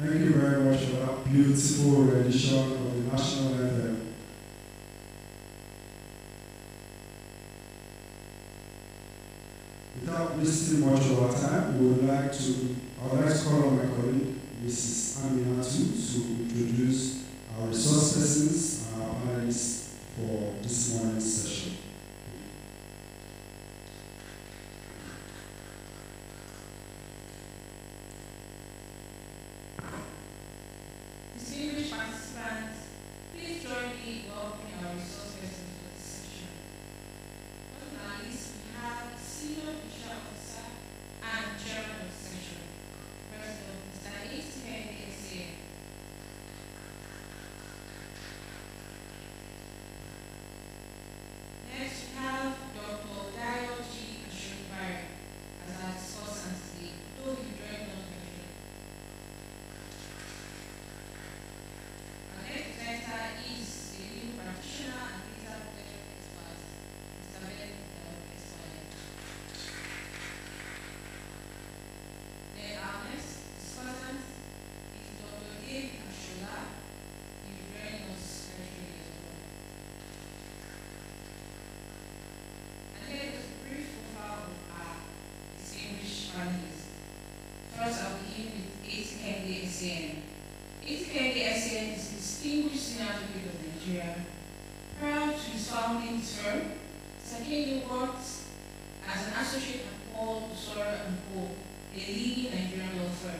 Thank you very much for that beautiful rendition of the national anthem. Without wasting much of our time, I would like to call on my colleague, Mrs. Aminatu, to introduce our resource persons and our panelists for this morning's session. Distinguished participants, please join me in welcoming our resource persons for this session. On our list, we have Senior Official Officer and Chairman of the Section, President Mr. ACN. Next, we have Dr. Dayo G. Ashokbari as our discussant today, though he joined us virtually. Our next presenter is a legal practitioner and data protection expert, Mr. Ben Esquire. Then our next discussant is Dr. Dave Ashola. He will join us virtually as well. And here is a brief profile of our distinguished panelists. First, I'll begin with ACN. ACN is a distinguished senior advocate of Nigeria. Prior to his founding term, Sakeni worked as an associate at Paul Usora and Co., a leading Nigerian law firm,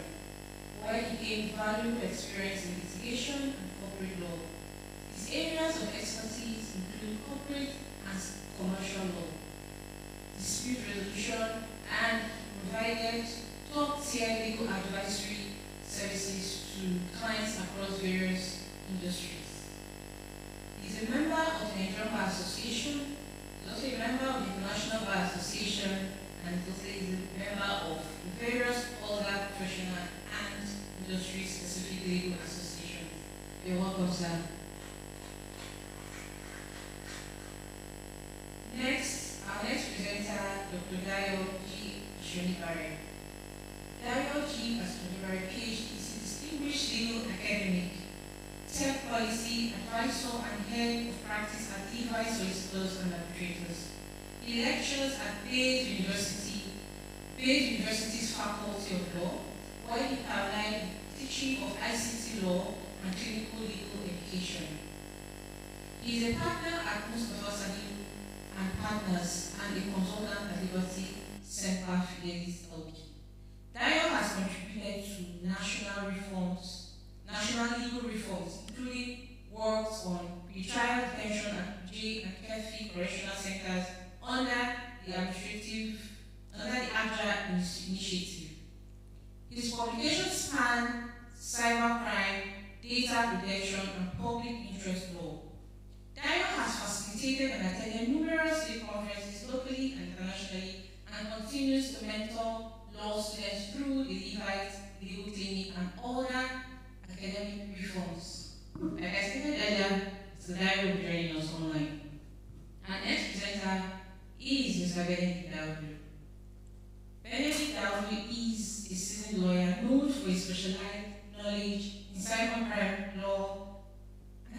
where he gained valuable experience in litigation and corporate law. His areas of expertise include corporate and commercial law, dispute resolution, and provided top-tier legal advisory services to clients across various industries. He is a member of the Nigerian Bar Association, he is also a member of the International Bar Association, and he is also a member of various other professional and industry-specific legal associations. You're welcome, sir. Next, our next presenter, Dr. Dayo G. Ashonibare. Dayo G. Ashonibare, PhD, is a distinguished legal academic, tech policy advisor, and head of practice at Levi Solicitors and Arbitrators. He lectures at Bayes University's Faculty of Law, where he paralleled teaching of ICT law and clinical legal education. He is a partner at Mustafa Salim and Partners and a consultant at Liberty Semper Fidelis LP. Dayo has contributed to national legal reforms, including works on pretrial detention at J and Kefi correctional centers under the ACLrc initiative. His publications span cybercrime, data protection, and public interest law. Dayo has facilitated and attended numerous state conferences locally and internationally, and continues to mentor law students through the Levite legal clinic and other academic reforms. Like I stated earlier, it's a dialogue joining us online. Our next presenter is Mr. Benedict DAUDU. Benedict DAUDU is a seasoned lawyer known for his specialized knowledge in cybercrime law,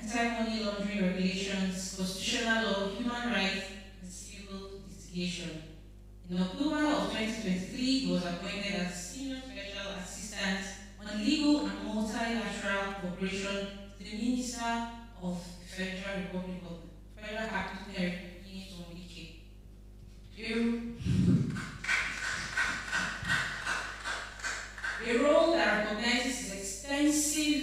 anti-money laundering regulations, constitutional law, human rights, and civil litigation. In October of 2023, he was appointed as Senior Special Assistant on Legal and Multilateral Cooperation to the Minister of the Federal Republic of the Federal Capital Territory, a role that recognizes his extensive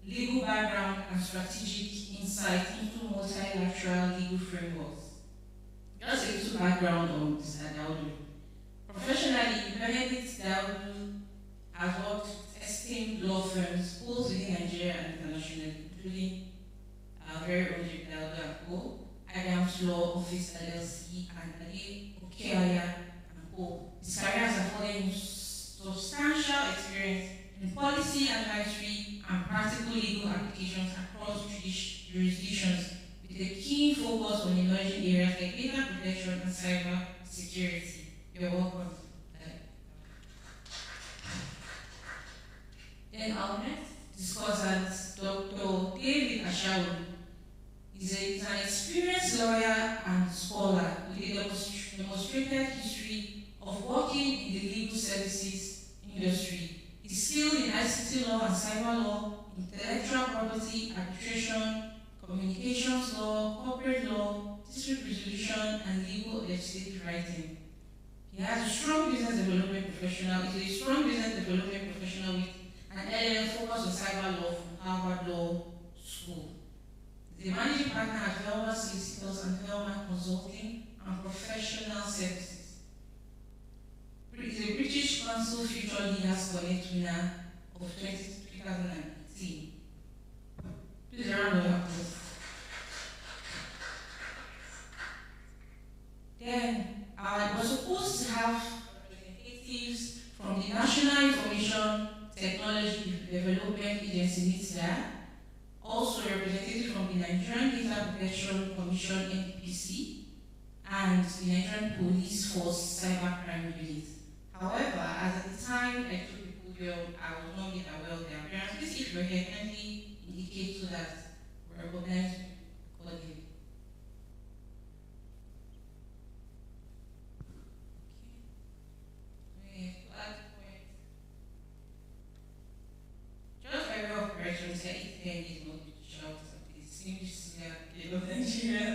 legal background and strategic insight into multilateral legal frameworks. Just a little background on Mr. DAUDU. Professionally, Benedict DAUDU has worked with esteemed law firms both within Nigeria and internationally, including our very own DAUDU & Adams Law Office LLC, and Aclrc & Co. His career has afforded him substantial experience in policy advisory and practical legal applications across jurisdictions, with a keen focus on emerging areas like data protection and cyber security. You're welcome. Then our next discussant, Dr. David Ashawu, is an experienced lawyer and scholar with a demonstrated history of working in the legal services industry. He's skilled in ICT law and cyber law, intellectual property, arbitration, communications law, corporate law, dispute resolution, and legal legislative writing. He has a strong business development professional. He's a strong business development professional with an LLM focus on cyber law from Harvard Law School. He's the managing partner at Velma Solicitors and Velma Consulting and Professional Services. He's a British Council Future Leaders Connect winner of 2018. Please round of applause. Then, we're supposed to have representatives from the National Information Technology Development Agency, NITDA, also representatives from the Nigerian Data Protection Commission, NDPC, and the Nigerian Police Force Cybercrime Unit. However, as at the time I took the podium, I was not made aware of their appearance. Please, if you're here, kindly indicate so that we're recognized accordingly. Just by way of correction, it's 8 is not to shout at the distinguished senior of Nigeria.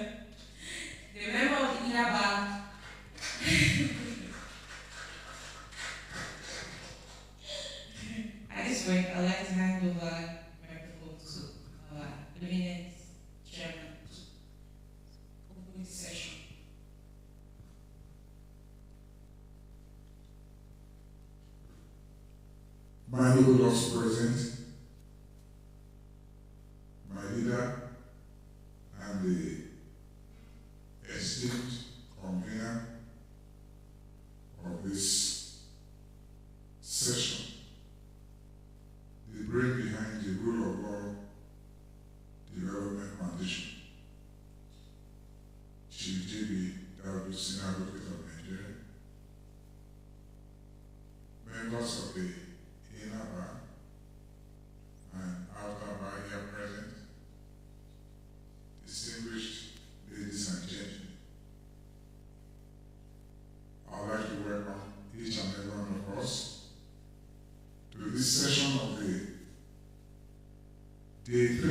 The member of the inner bar. At this point, I'd like to hand over the microphone to our eminent chairman to open the session. My noble also present, my leader, and the esteemed convener of this session, the brain behind the Rule of Law Development Foundation, Chief J.B. DAUDU, Senior Advocate of Nigeria, members of the inner bar and outer bar here present, distinguished ladies and gentlemen, I would like to welcome each and every one of us to this session of the day 3,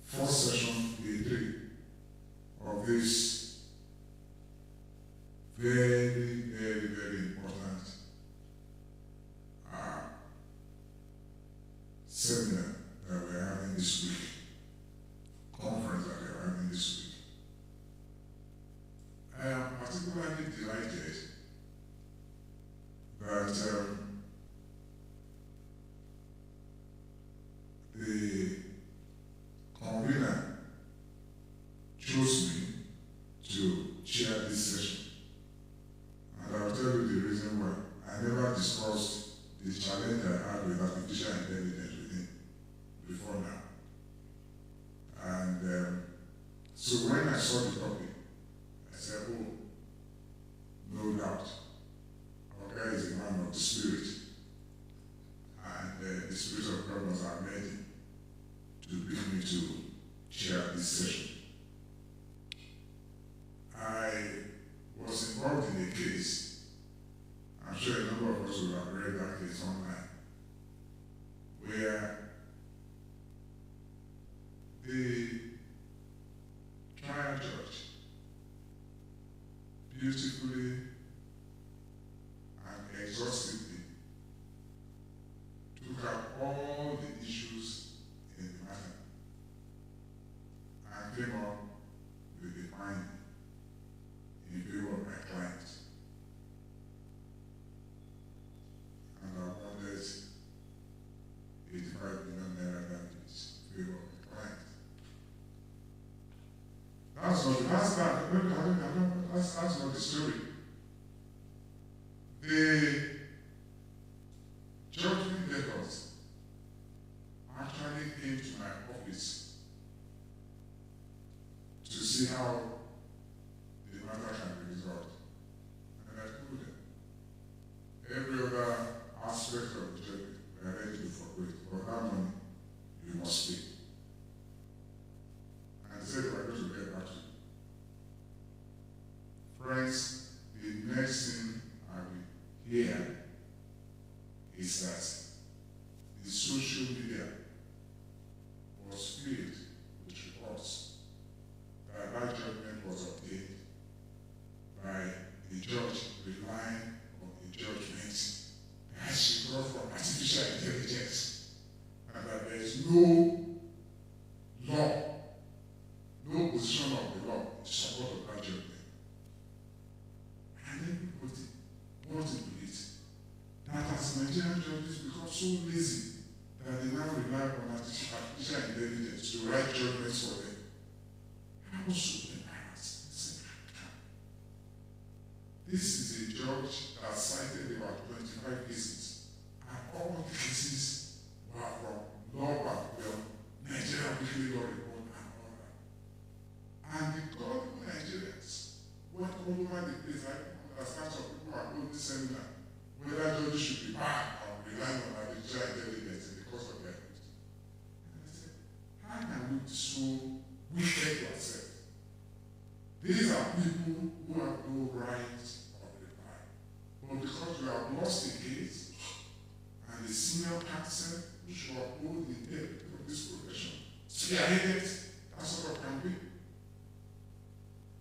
first session, day 3 of this very, very, very important seminar that we're having this week, conference that we're having this week. I am particularly delighted that the never discussed the challenge I had with artificial intelligence with him before now. And so when I saw the topic, I said, oh, no doubt, our guy is a man of the Spirit. And the Spirit of God must have made him to bring me to chair this session. I was involved in a case. I'm sure a number of us will have read that case online, where the trial judge beautifully and exhaustively took out all the issues in the matter and came up with a finding in favor of my client. And I wanted 85 million naira damages in favor of my client. That's not the story. The judgment letters actually came to my office to see how the matter can be resolved. And I told them, every other aspect of the judgment, we are ready to forfeit, but that money, you must pay. And they said, we are going to get back to you. Friends, the next thing I will hear is that the social media was filled with reports that that judgment was obtained by the judge relying on the judgment that she got from artificial intelligence, and that there is no law, no position of the law in support of that judgment. And everybody wanted to it. That as Nigerian judges become so lazy that they now rely on artificial intelligence to write judgments for them. I was so embarrassed. I said, this is a judge that cited about 25 cases, and all the cases were from law background, Nigerian weekly law report, and all that. And the gullible Nigerians went all over the place. I understand some people are holding this seminar whether judges should be banned or relying on artificial intelligence in the course of their case. And I said, how can we be so wicked to accept? These are people who have no right of reply. But because we have lost a case, and the senior counsel who should uphold the integrity of this profession spearheaded that sort of campaign.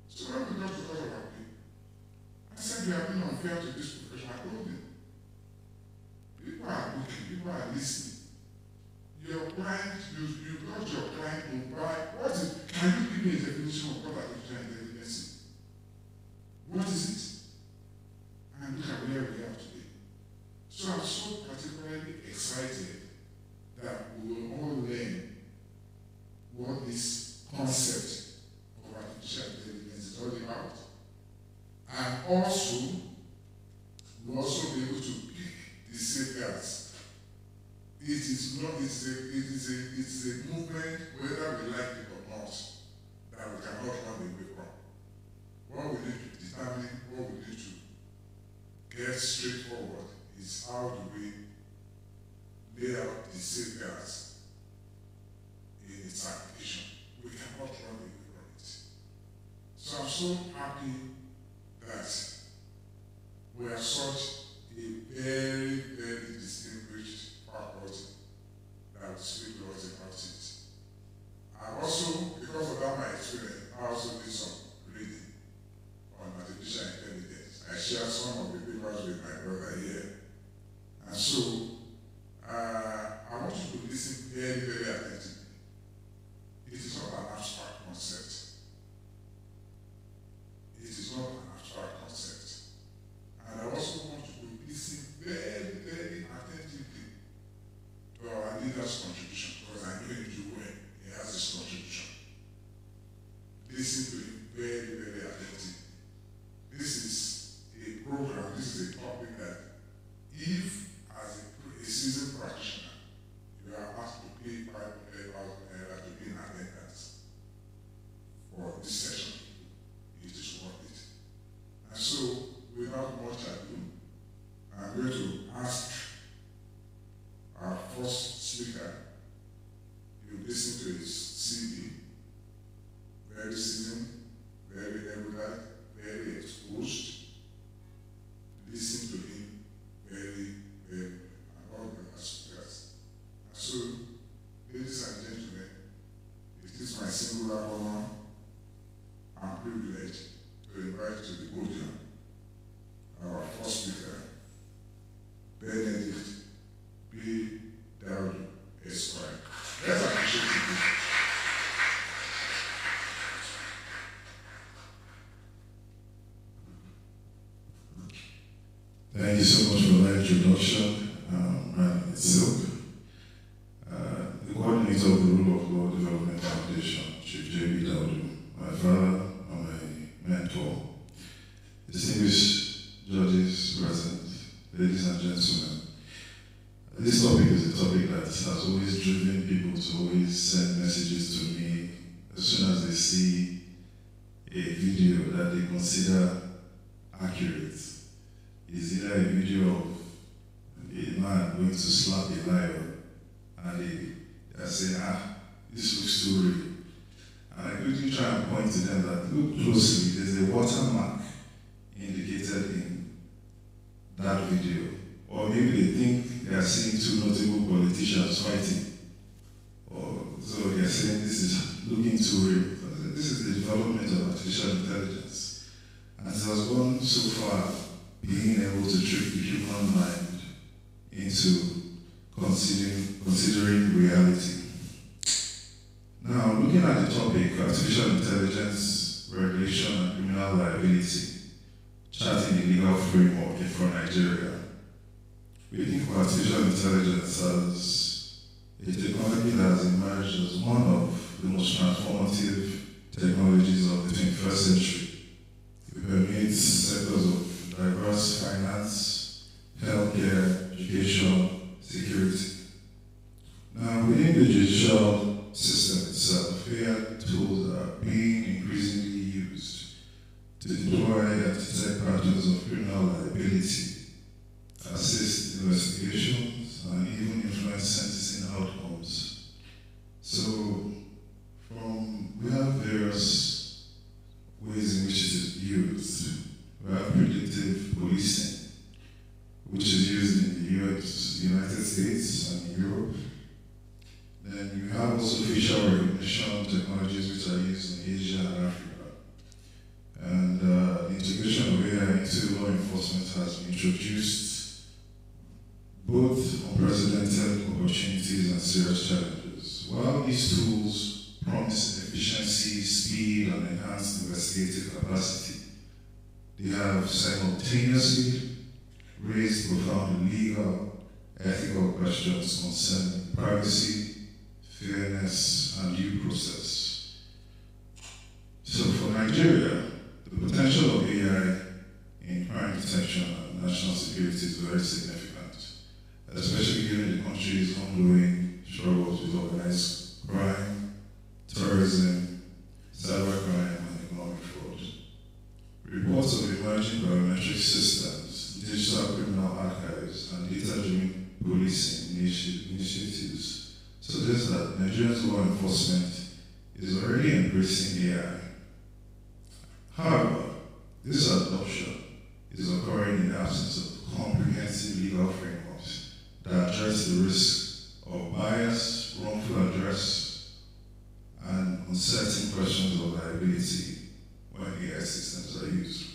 So when we got to talk about it, I said we have been unfair to this profession. I told him, people are looking, people are listening. Your client, you got your client to buy. What is, can you give me a definition of what artificial intelligence is? What is it? And look at where we are today. So I'm so particularly excited that we will all learn what this concept of artificial intelligence is all about. And also, we'll also be able to pick the safeguards. It is a movement, whether we like it or not, that we cannot run away from. What we need to determine, what we need to get straightforward is how do we lay out the safeguards in its application. We cannot run away from it. So I'm so happy that we are such a very, very distinguished faculty that will speak to us about it. And also, because of that my experience, I also did some reading on artificial intelligence. I shared some of the papers with my brother here. And so, I want you to listen very, very attentively. It is not an abstract concept. It is not an abstract concept. And I also want you to listen very, very attentively to our leader's contribution, because I know you do well. He has his contribution. Listen to him very, very attentively. This is a program, this is a topic that if, as a seasoned practitioner, you are asked to pay 500,000 naira to be in attendance for this session, it is worth it. And so, without much ado, I'm going to ask our first speaker. You listen to his CV, very seasoned, very erudite, very exposed. Listen to him very, very, and all the speakers. And so, ladies and gentlemen, it is my singular honor and privilege to invite to the podium our first speaker, Benedict B. DAUDU, Esquire. Let's appreciate him. Thank you so much for that introduction. My name is Silk, the coordinator of the Rule of Law Development Foundation, Chief J.B. DAUDU, my father and my mentor. Distinguished judges present, ladies and gentlemen, this topic is a topic that has always driven people to always send messages to me as soon as they see a video that they consider accurate. It's either a video of a man going to slap a lion and they say, this looks too real. And I quickly try and point to them that look closely, there's a watermark indicated in that video. Or maybe they think they are seeing two notable politicians fighting. Or so they are saying this is looking too real. This is the development of artificial intelligence. And it has gone so far being able to trick the human mind into considering reality. Now, looking at the topic, artificial intelligence, regulation, and criminal liability, charting the legal framework for Nigeria, we think of artificial intelligence as a technology that has emerged as one of the most transformative technologies of the 21st century. It permeates sectors of diverse finance, healthcare, education, security. Now, within the judicial system itself, AI tools are being increasingly used to deploy and detect patterns of criminal liability, assist investigations, and even influence sentencing outcomes. So, we have various ways in which it is used. We have predictive policing, which is used in the United States and Europe. Then you have also facial recognition technologies which are used in Asia and Africa. And the integration of AI into law enforcement has been introduced both unprecedented opportunities and serious challenges. While these tools promise efficiency, speed, and enhanced investigative capacity, they have simultaneously raised profound legal, ethical questions concerning privacy, fairness, and due process. So for Nigeria, the potential of AI in crime detection and national security is very significant, especially given the country's ongoing struggles with organized crime, terrorism, cybercrime, and economic fraud. Reports of emerging biometric systems, digital criminal archives, and data-driven policing initiatives suggest that Nigeria's law enforcement is already embracing AI. However, this adoption is occurring in the absence of comprehensive legal frameworks that address the risk of bias, wrongful address, and uncertain questions of liability when AI systems are used.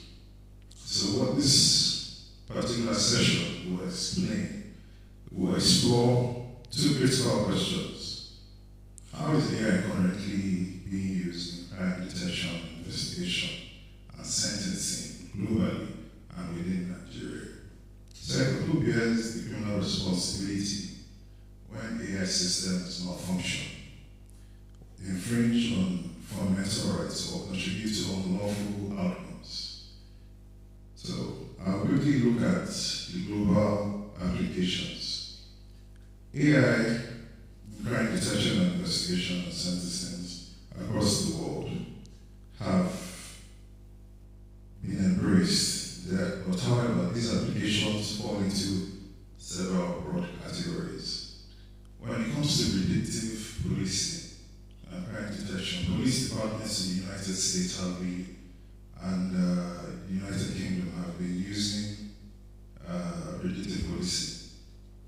So what this particular session will explain, will explore two critical questions. How is AI currently being used in crime detection, investigation, and sentencing globally and within Nigeria? Second, who bears the criminal responsibility when AI systems malfunction, infringe on fundamental rights, or contribute to unlawful outcomes? So I'll quickly look at the global applications. AI, crime detection and investigation and sentencing across the world have been embraced. But however, these applications fall into several broad categories. When it comes to predictive policing and crime detection, police departments in the United States have been, and the United Kingdom have been using predictive policing.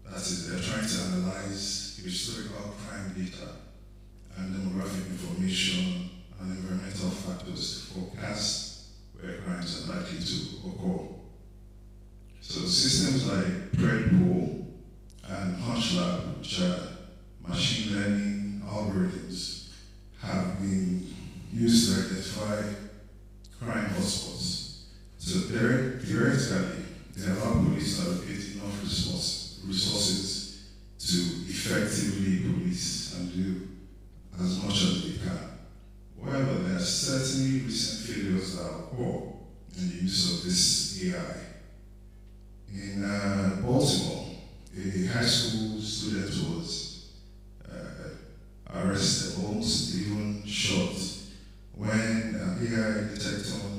That is, they're trying to analyze historical crime data and demographic information and environmental factors to forecast where crimes are likely to occur. So systems like Predpool and HunchLab, which are machine learning algorithms, have been used to identify crime hotspots. So theoretically, they allow police to allocate enough resources to effectively police and do as much as they can. However, there are certainly recent failures that occur in the use of this AI. In Baltimore, a high school student was arrested, almost even shot, when an AI detection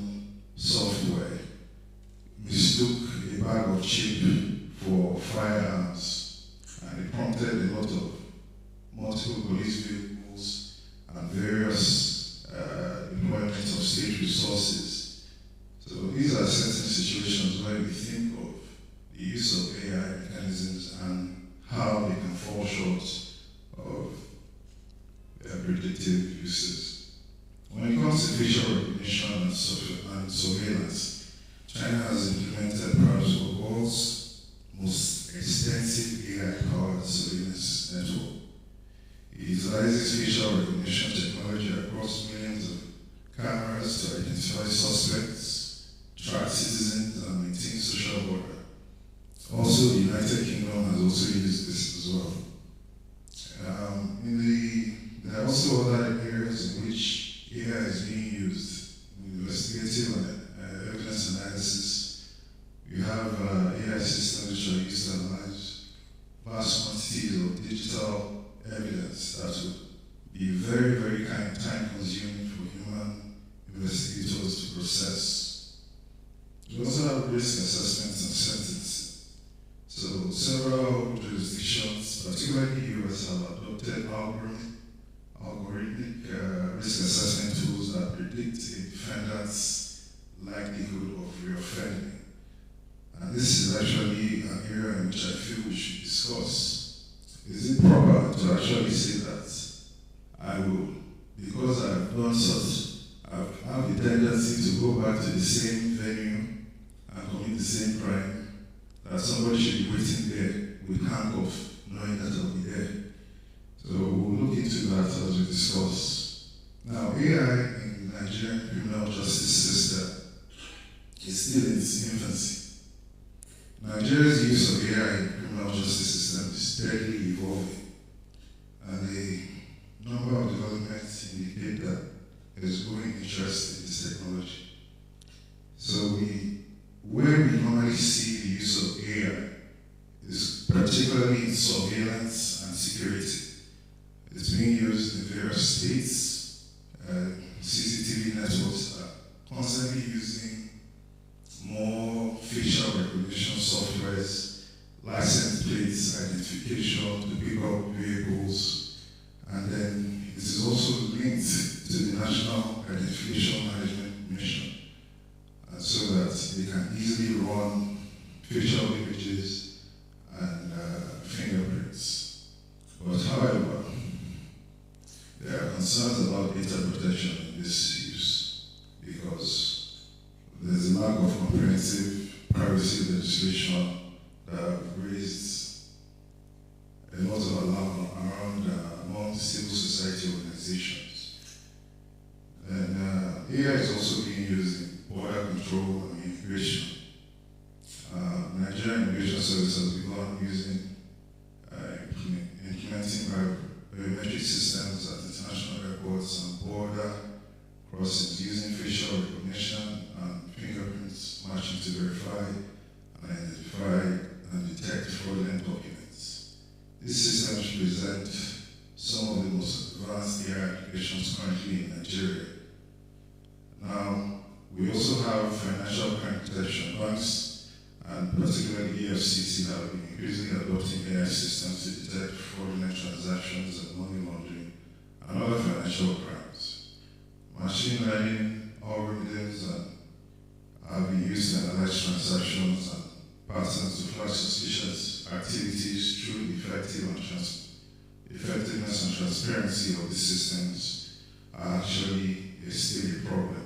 software mistook a bag of chip for firearms, and it prompted a lot of multiple police vehicles and various deployment of state resources. So these are certain situations where we think of the use of AI mechanisms and how they can fall short of their predictive uses. When it comes to facial recognition and surveillance, China has implemented perhaps the world's most extensive AI-powered surveillance network. It utilizes facial recognition technology across millions of cameras to identify suspects, track citizens, and maintain social order. Also, the United Kingdom has also used this as well. There are also other areas in which AI is being used in investigative and evidence analysis. You have AI systems which are used to analyze vast quantities of digital evidence that would be very, very time-consuming for human investigators to process. We also have risk assessments and sentencing. So several jurisdictions, particularly the US, have adopted algorithmic risk assessment tools that predict a defendant's likelihood of reoffending. And this is actually an area in which I feel we should discuss. Is it proper to actually say that I will, because I've done such, I have the tendency to go back to the same venue and commit the same crime, that somebody should be waiting there with handcuffs, knowing that I'll be there? So we'll look into that as we discuss. Now, AI in the Nigerian criminal justice system is still in its infancy. Nigeria's use of AI in the criminal justice system is steadily evolving, and a number of developments indicate that there's growing interest in this technology. So where we normally see the use of AI is particularly in surveillance and security. It's being used in various states. CCTV networks are constantly using more facial recognition softwares, license plates identification to pick up vehicles, and then it is also linked to the National Identification Management Mission, so that they can easily run facial images and fingerprints. But however, there are concerns about data protection in this use because there's a lack of comprehensive privacy legislation that have raised a lot of alarm around among civil society organizations. And AI is also being used in border control and immigration. Nigerian Immigration Service has begun using implementing biometric systems at international airports and border crossings using facial recognition and fingerprints matching to verify and identify and detect fraudulent These systems present some of the most advanced AI applications currently in Nigeria. Now, we also have financial crime protection. Banks and particularly EFCC have been increasingly adopting AI systems to detect fraudulent transactions and money laundering and other financial crimes. Machine learning algorithms have been used to analyze transactions and patterns to flag suspicious activities through the effectiveness and transparency of the systems are actually still a problem.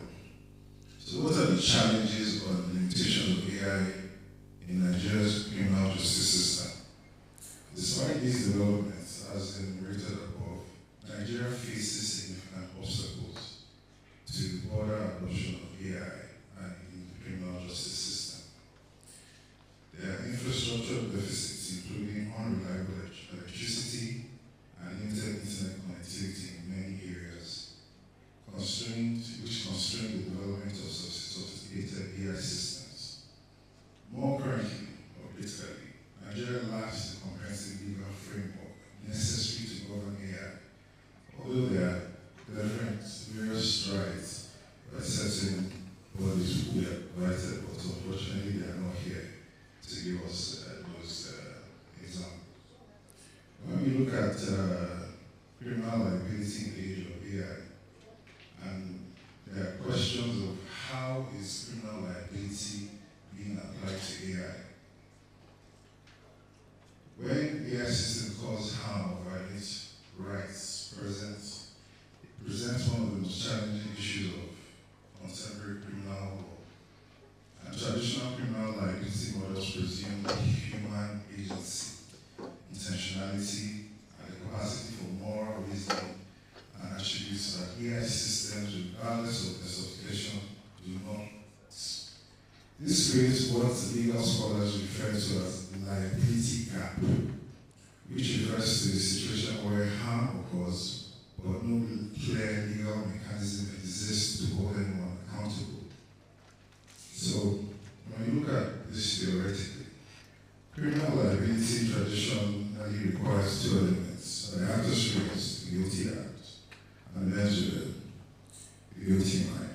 So what are the challenges or limitations of AI in Nigeria's criminal justice system? Despite these developments, as enumerated above, Nigeria faces significant obstacles to the broader adoption of AI and in the criminal justice system. There are infrastructure deficits, including unreliable electricity and internet connectivity in many areas, which constrain the development of sophisticated AI systems. More currently, or critically, Nigeria lacks the comprehensive legal framework necessary to govern AI. Although there are various strides by certain bodies who are invited, but unfortunately they are not here to give us those examples. When we look at criminal liability in the age of AI, and there are questions of how is criminal liability being applied to AI. When AI system cause harm or violates rights, it presents one of the most challenging issues of contemporary criminal law. And traditional criminal liability models presume human agency, intentionality, and the capacity for moral reasoning and attributes that AI systems, regardless of their sophistication, do not. This creates what legal scholars refer to as the liability gap, which refers to the situation where harm occurs, but no clear legal mechanism exists to hold anyone accountable. So, when you look at this theoretically, criminal liability traditionally requires two elements: the actor's rights, the guilty act, and the mens rea, the guilty mind.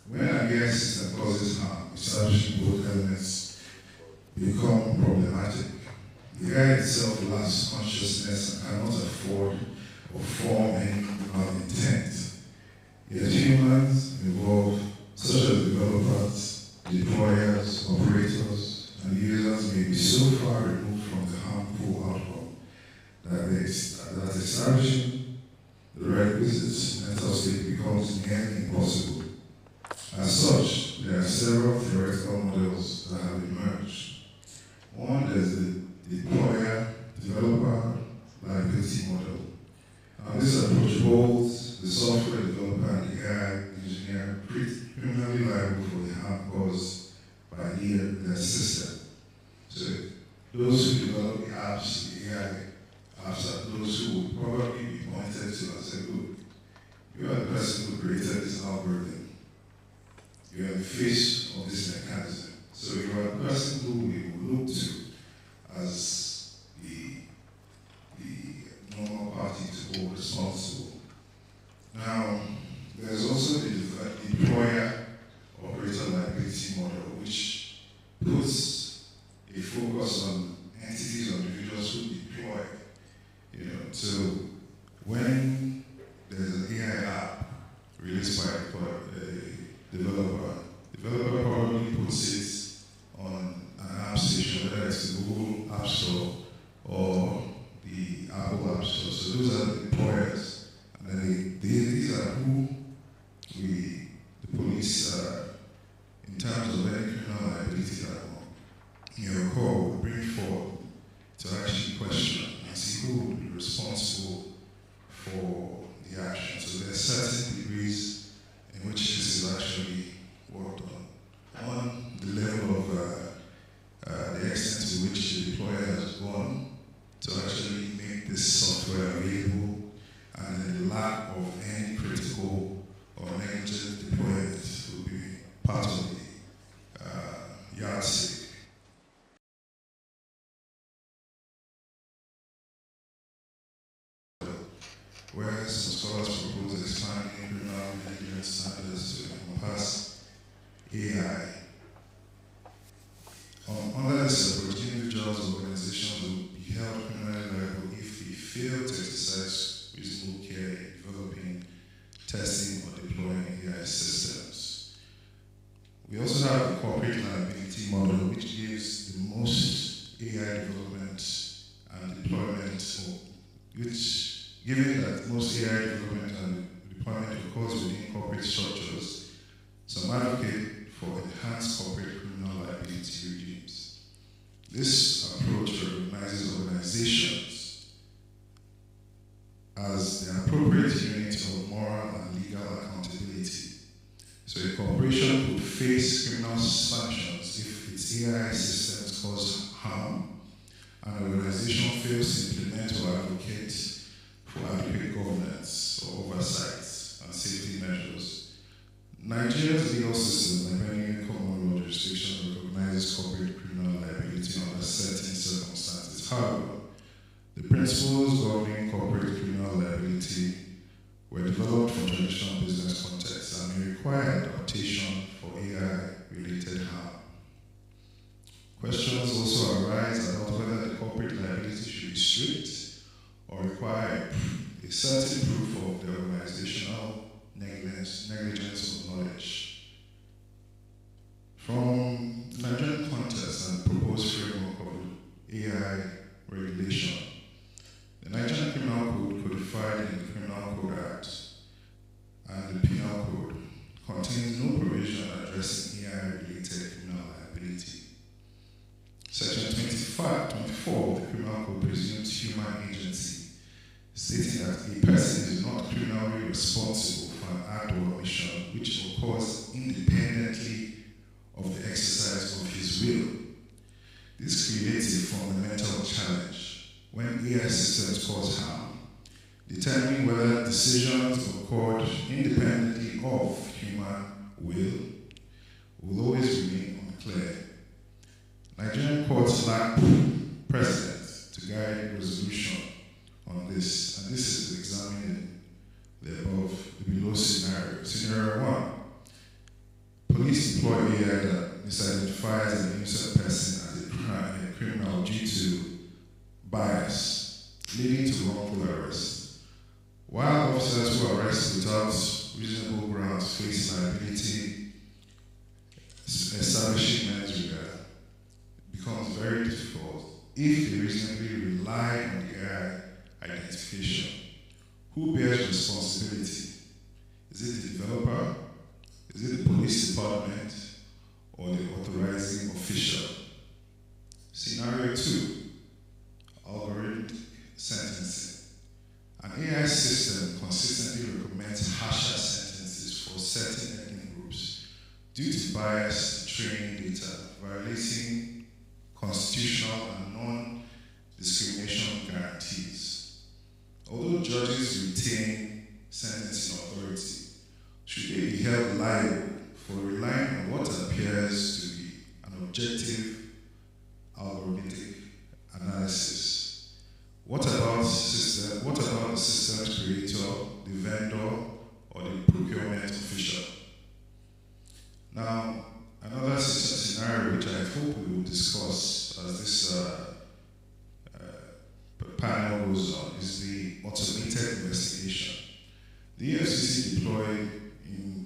When an AI system causes harm, establishing both elements become problematic. The AI itself lacks consciousness and cannot afford or form any intent. Yet humans involved, such as developers, deployers, operators, and users, may be so far removed from the harmful outcome that establishing the requisite mental state becomes nearly impossible. As such, there are several theoretical models that have emerged. One is the deployer-developer liability model. Now, this approach holds the software developer and the AI engineer criminally liable for the harm caused by their system. So those who develop the apps, the AI apps, are those who would probably be pointed to and say, look, you are the person who created this algorithm. You are the face of this mechanism. So you are the person who we will look to as the normal party to hold responsible. Now, there's also the deployer-operator liability model, which puts a focus on entities or individuals who deploy. So when there's an AI app released by a developer probably puts it on an app station, whether it's the Google App Store or the Apple App Store. So those are the deployers. And then these are who the police, in terms of any criminal liability that your call will bring forward to actually question and see who will be responsible for the action. So there are certain degrees in which this is actually worked on the level of the extent to which the deployer has gone to actually make this software available, and the lack of any critical or negligent deployment will be part of the yardstick. where some scholars propose expanding criminal negligence standards to encompass AI. Under this approach, individuals or organizations will be held criminally liable if they fail to exercise reasonable care in developing, testing, or deploying AI systems. We also have the corporate liability model, which gives the most AI development and deployment, given that most AI development and deployment occurs within corporate structures, some advocate for enhanced corporate criminal liability regimes. This approach recognizes organizations as the appropriate unit of moral and legal accountability. So a corporation could face criminal sanctions if its AI systems cause harm, and an organization fails to implement or advocate for adequate governance or oversight and safety measures. Nigeria's legal system, like many common law jurisdictions, recognizes corporate criminal liability under certain circumstances. However, the principles governing corporate criminal liability were developed from traditional business contexts and may require adaptation for AI-related harm. Questions also arise about whether the corporate liability should be strict or require a certain proof of the organizational negligence or knowledge. From the Nigerian context and proposed framework of AI regulation, the Nigerian Criminal Code, codified in the Criminal Code Act and the Penal Code, contains no provision addressing AI-related criminal liability. Section 24 of the Criminal Code presumes human agency, stating that a person is not criminally responsible for an act or omission which occurs independently of the exercise of his will. This creates a fundamental challenge. When AI systems cause harm, determining whether decisions occurred independently of human will always remain unclear. Nigerian courts lack precedent to guide resolution on this, and this is examined in the below scenario. Scenario 1, police deploy AI that misidentifies an innocent person as a criminal due to bias, leading to wrongful arrest. While officers who arrest without reasonable grounds face liability, establishing mens rea becomes very difficult if they reasonably rely on the AI identification. Who bears responsibility? Is it the developer? Is it the police department? Or the authorizing official? Scenario 2, algorithmic sentencing. An AI system consistently recommends harsher sentences for certain ethnic groups due to biased training data, violating constitutional and non-discrimination guarantees. Although judges retain sentencing authority, should they be held liable for relying on what appears to be an objective algorithmic analysis? What about the system's creator, the vendor, or the procurement official? Now, another scenario which I hope we will discuss as this panel goes on is the automated investigation. The EFCC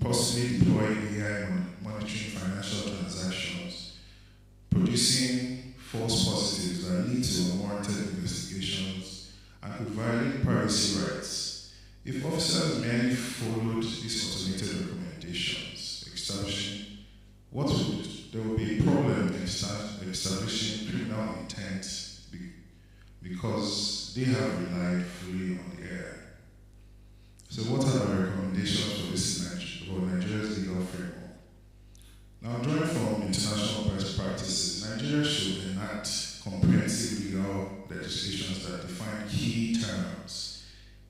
possibly deployed AI monitoring financial transactions, producing false positives that lead to unwarranted investigations and could violate privacy rights. If officers merely followed these automated recommendations, there would be a problem in establishing criminal intent because they have relied fully on the AI. So what are the recommendations for Nigeria's legal framework? Now, drawing from international best practices, Nigeria should enact comprehensive legal legislations that define key terms: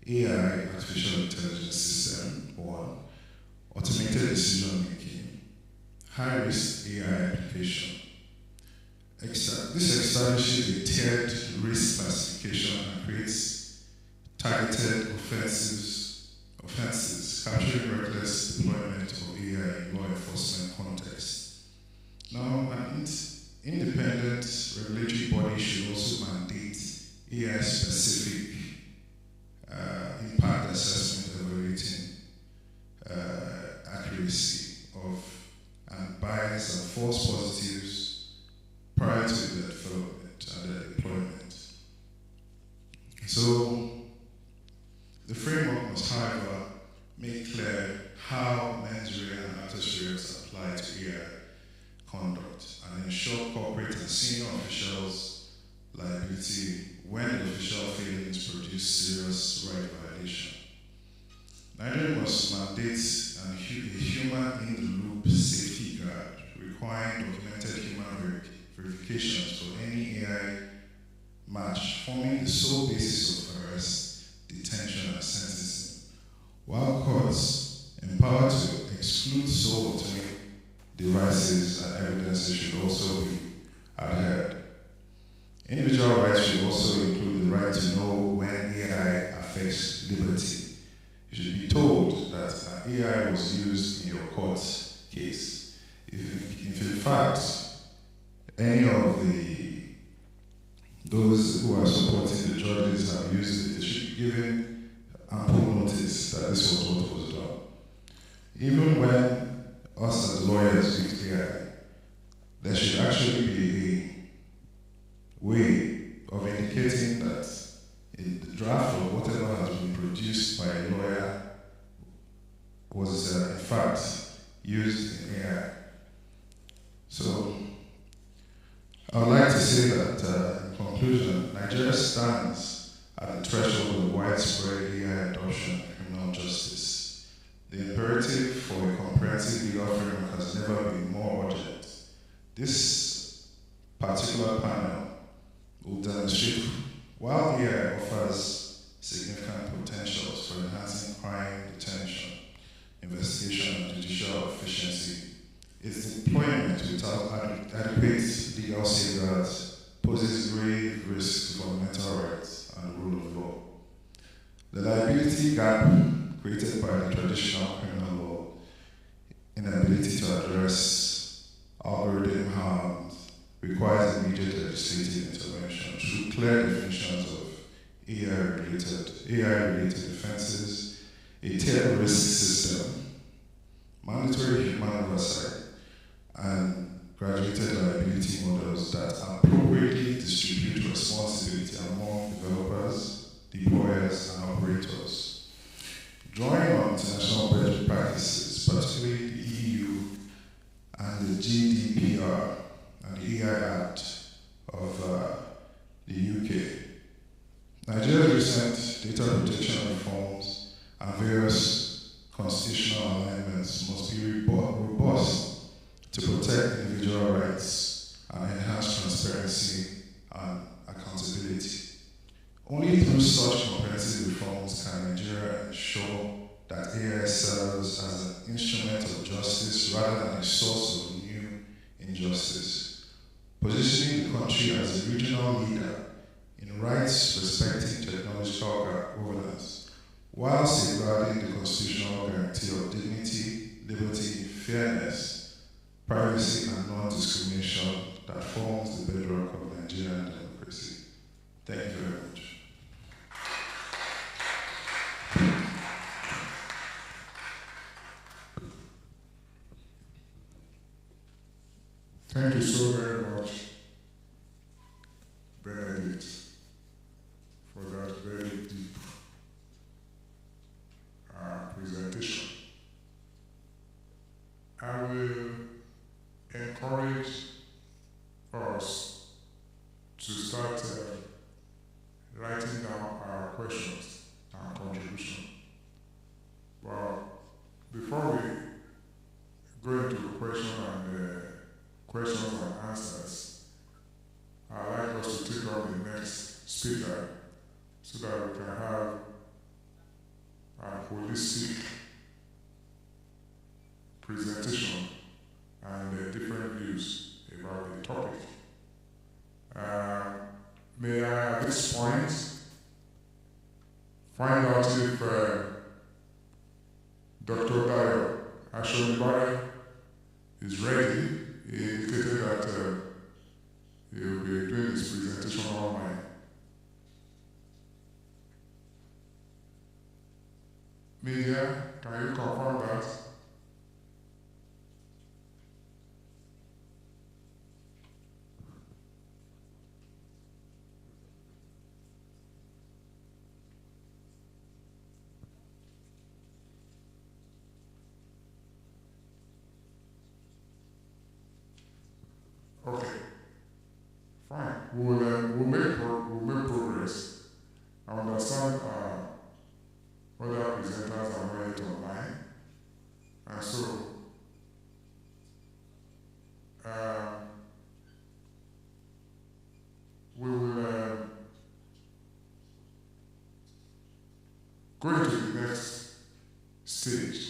AI, artificial intelligence system, or automated decision making, high-risk AI application. This establishes a tiered risk classification and creates targeted offenses capturing reckless deployment of AI in law enforcement context. Now, an independent regulatory body should also mandate AI-specific impact assessment evaluating accuracy of and bias and false positives prior to the development and the deployment. So, the framework must, however, make clear how mens rea and actus reus apply to AI conduct and ensure corporate and senior officials' liability when the official failings produce serious right violation. Nigeria must mandate a human-in-the-loop safety guard requiring documented human verifications for any AI match forming the sole basis of arrest, detention, and sentencing, while courts empowered to exclude sole automatic devices and evidences should also be adhered. Individual rights should also include the right to know when AI affects liberty. You should be told that an AI was used in your court case. If in fact any of those who are supporting the judges have used it, they should be given ample notice that this was what was done. Even when us as lawyers use AI, there should actually be a way of indicating that in the draft of whatever has been produced by a lawyer was in fact used in AI. So I would like to say that in conclusion, Nigeria stands at the threshold of widespread AI adoption in criminal justice. The imperative for a comprehensive legal framework has never been more urgent. This particular panel will demonstrate while AI offers significant potentials for enhancing crime detention, investigation, and judicial efficiency, its deployment without adequate legal safeguards poses grave risks to fundamental rights and the rule of law. The liability gap created by the traditional criminal law inability to address algorithm harms requires immediate legislative intervention through clear definitions of AI-related offenses, a tiered risk system, mandatory human oversight, and graduated liability models that appropriately distribute responsibility among developers, deployers, and operators. Drawing on international best practices, particularly the EU and the GDPR and the AI Act of the UK, Nigeria's recent data protection reforms and various constitutional amendments must be robust to protect individual rights and enhance transparency and accountability. Only through such comprehensive reforms can Nigeria ensure that AI serves as an instrument of justice rather than a source of new injustice, positioning the country as a regional leader in rights respecting technological governance, while safeguarding the constitutional guarantee of dignity, liberty, fairness, privacy, and non-discrimination that forms the bedrock of Nigerian democracy. Thank you very much. Thank you so very much, Benedict, for that very deep presentation. I will encourage us to start writing down our questions and contribution. But before we go into questions and answers, I'd like us to take on the next speaker so that we can have a holistic presentation and different views about the topic. May I, at this point, find out if Dr. Dayo Ashonibare is ready. He indicated that he will be doing his presentation online. Media, can you confirm that? Okay, fine. We'll make progress. I understand other presenters are ready online, and so we will go into the next stage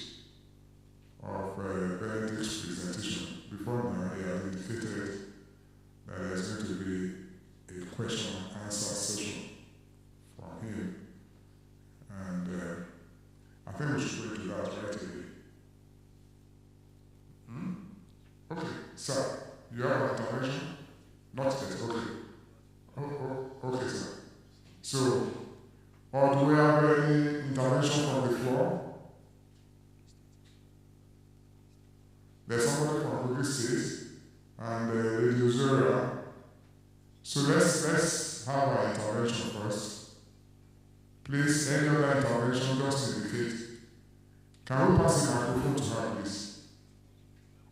of Benedict's presentation. Before now, he has indicated that there's going to be a question and answer session from him. And I think we should go into that right away. Okay, sir, you have an intervention? Not yet, okay. Okay, sir. So, or do we have any intervention from the floor? There's somebody from Kogi State and Radio Zora. So let's have our intervention first. Please, any other intervention, just indicate. Can we pass the microphone to her, please?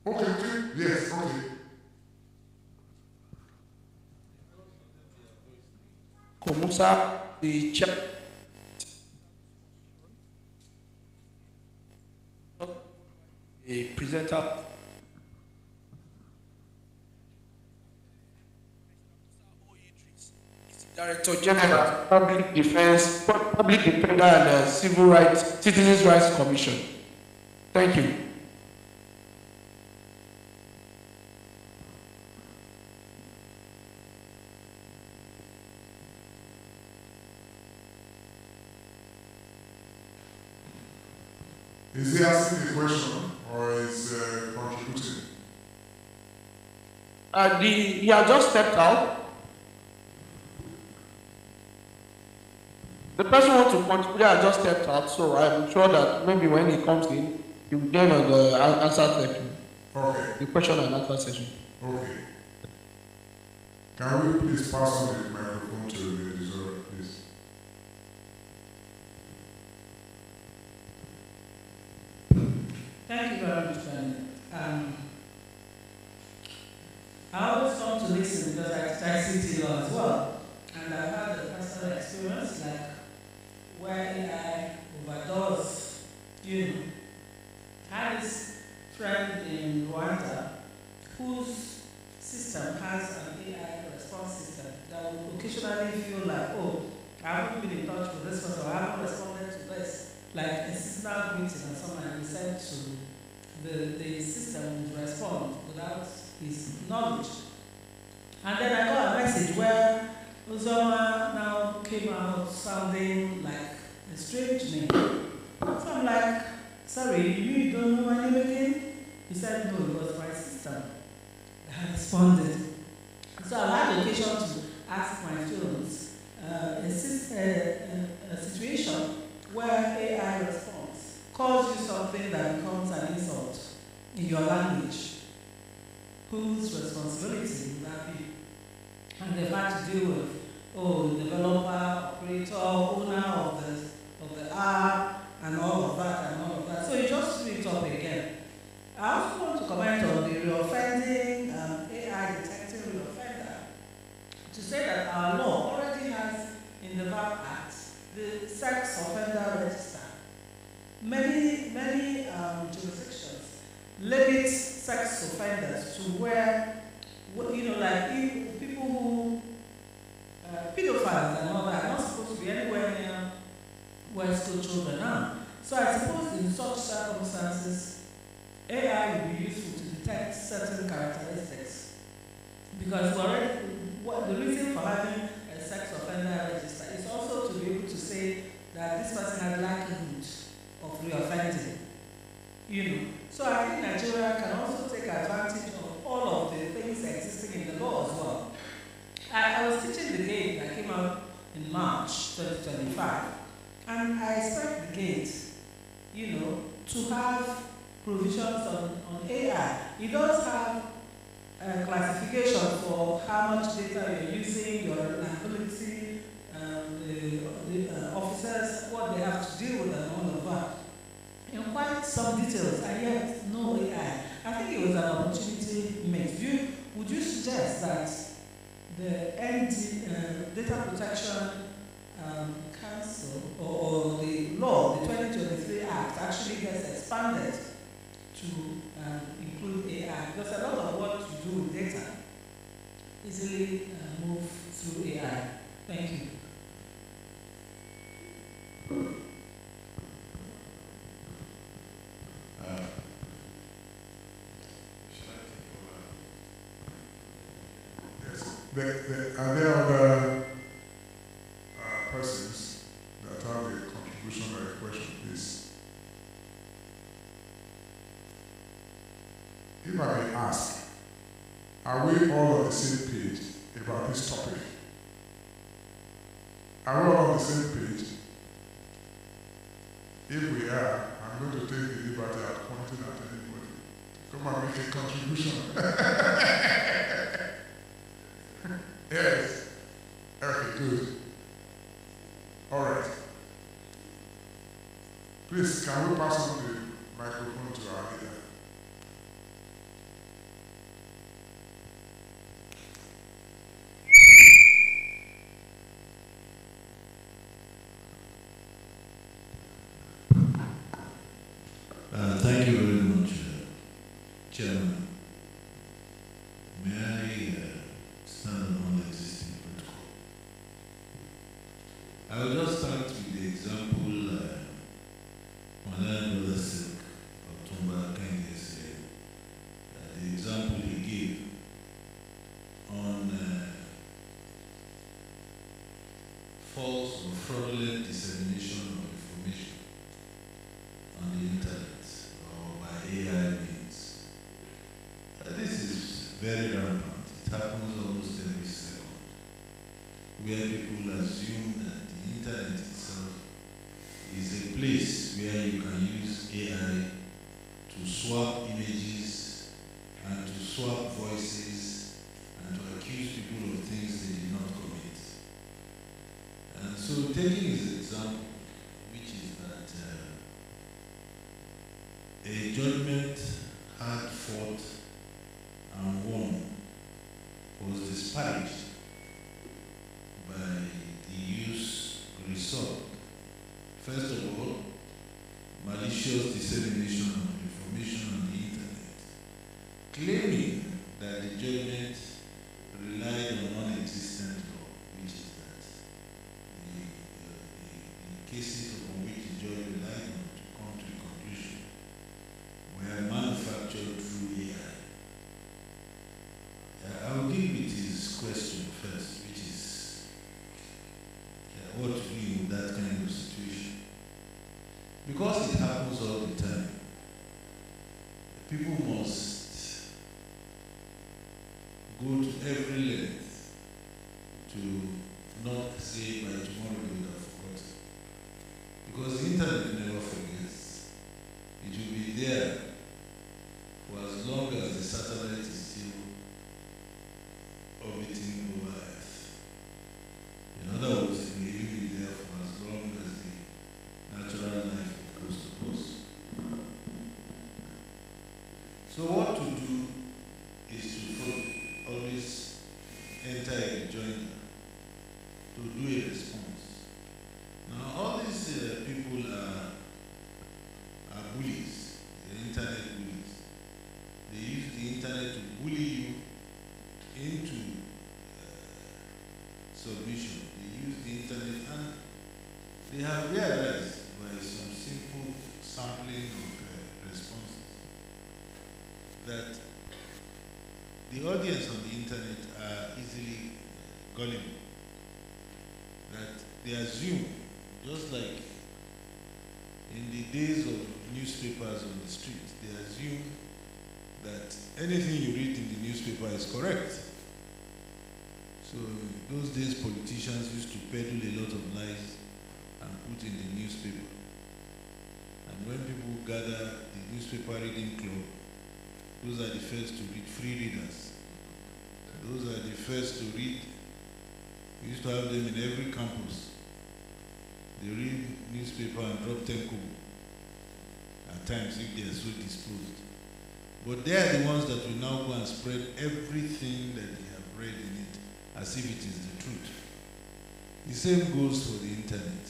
Okay, yes, okay. Komusa, the chair. A presenter. Director General, Public Defender and Civil Rights, Citizens Rights Commission. Thank you. Is he asking the question or is contributing? He has just stepped out. The person who wants to contribute has just stepped out, so I'm sure that maybe when he comes in, he will get on the answer section. Okay. The question and answer session. Okay. Can we please pass on the microphone to the Zora, please? Thank you very much, Ben. I always come to listen because I sit law as well, and I've had a personal experience like where I overdoes, I had this friend in Rwanda whose system has an AI response system that will occasionally feel like, oh, I haven't been in touch with this person, or I haven't responded to this. Like a seasonal greeting and someone is sent to the system will respond without his knowledge. And then I got a message where Uzoma now came out sounding like a strange name. So I'm like, sorry, you don't know my name again? He said, no, it was my system that responded. So I had the occasion to ask my students a situation where AI response calls you something that becomes an insult in your language. Whose responsibility would that be? And they've had to deal with, the developer, operator, owner of the app, and all of that. So you just read it up again. I also want to comment on the reoffending, AI detecting reoffender, to say that our law already has in the VAP Act the sex offender register. Many jurisdictions limit sex offenders to where, like people who, pedophiles and all that, are not supposed to be anywhere near where school children are. So I suppose in such circumstances, AI will be useful to detect certain characteristics. Because the reason for having a sex offender register is also to be able to say that this I was teaching the gate that came out in March 2025, and I expect the gate, to have provisions on AI. It does have a classification for how much data you're using, your reliability, the officers, what they have to deal with, and all of that. In quite some details, and yet no AI. I think it was an opportunity mixed. Would you suggest that the Data Protection Council or the law, the 2023 Act, actually gets expanded to include AI? Because a lot of what you do with data easily move through AI. Thank you. Are there other persons that have a contribution or a question, please? If I may ask, are we all on the same page about this topic? Are we all on the same page? If we are, I'm going to take the liberty of pointing at anybody. Come and make a contribution. Yes. Okay, good. All right. Please, can we pass on the microphone to our leader? Thank you very much, Chairman. May I stand on the existing protocol? I will just start with the example Madam Brother Silk of Tumba Kanye said, the example he gave on false or fraudulent dissemination of information on the internet or by AI means. This is very rampant. It happens almost every second, where people assume that the internet itself is a place where you can use AI to swap images and to swap voices and to accuse people of things they did not commit. And so taking his example, which is that a judgment hard fought and won was disparaged by the use resort. First of all, malicious dissemination of information on the internet, claiming that the judgment relied on non-existent law, which is that the cases upon which the judge relied on to come to a conclusion were manufactured through AI. I'll deal with his question first, which is what to do in that kind of situation. Because it happens all the time, people must go to every length to not say by tomorrow they would have forgotten. Because the internet never forgets. It will be there for as long as the satellite is still orbiting over Earth. In other words, it will be there for as long as the natural life of coast to coast. So what to do is to always enter a rejoinder to do a response. Now all these people are bullies, the internet bullies. They use the internet to bully you into submission. They use the internet and they have realized by some simple sampling of responses that the audience on the internet are easily gullible. That they assume, just like in the days of newspapers on the street, they assume that anything you read in the newspaper is correct. So those days politicians used to peddle a lot of lies and put in the newspaper. And when people gather the newspaper reading club, those are the first to read, free readers. Those are the first to read. We used to have them in every campus. They read newspaper and drop 10 kobo at times if they are so disposed. But they are the ones that will now go and spread everything that they have read in it as if it is the truth. The same goes for the internet.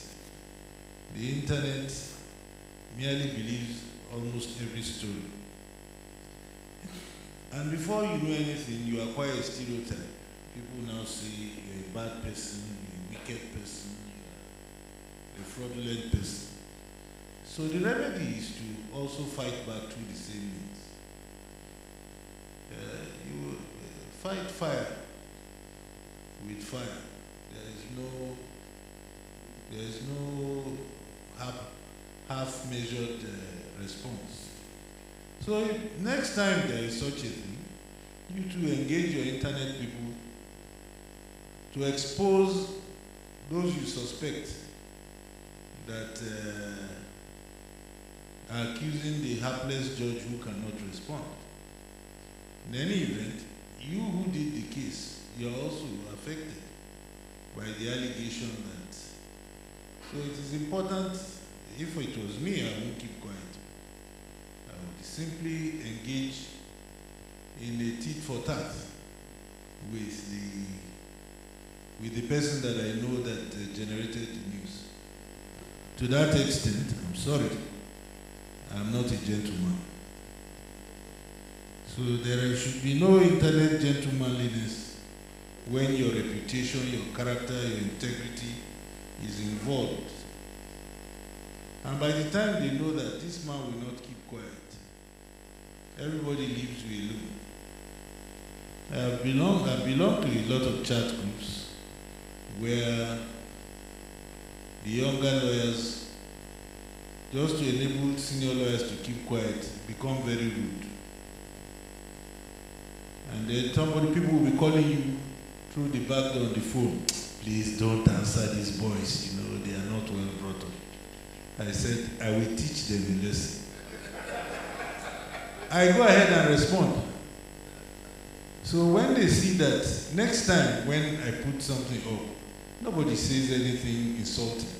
The internet merely believes almost every story. And before you know anything, you acquire a stereotype. People now say you're a bad person, you're a wicked person, you're a fraudulent person. So the remedy is to also fight back through the same means. You fight fire with fire. There is no half-measured response. So next time there is such a thing, you to engage your internet people to expose those you suspect that are accusing the hapless judge who cannot respond. In any event, you who did the case, you are also affected by the allegation that. So it is important, if it was me, I won't keep quiet. I would simply engage in a tit for tat with the person that I know that generated the news. To that extent, I'm sorry, I'm not a gentleman. So there should be no internet gentlemanliness when your reputation, your character, your integrity is involved. And by the time they know that this man will not keep quiet, everybody leaves you alone. I belong to a lot of chat groups where the younger lawyers, just to enable senior lawyers to keep quiet, become very rude. And then people will be calling you through the back door on the phone. Please don't answer these boys, you know, they are not well brought up. I said, I will teach them a lesson. I go ahead and respond. So when they see that, next time when I put something up, nobody says anything insulting,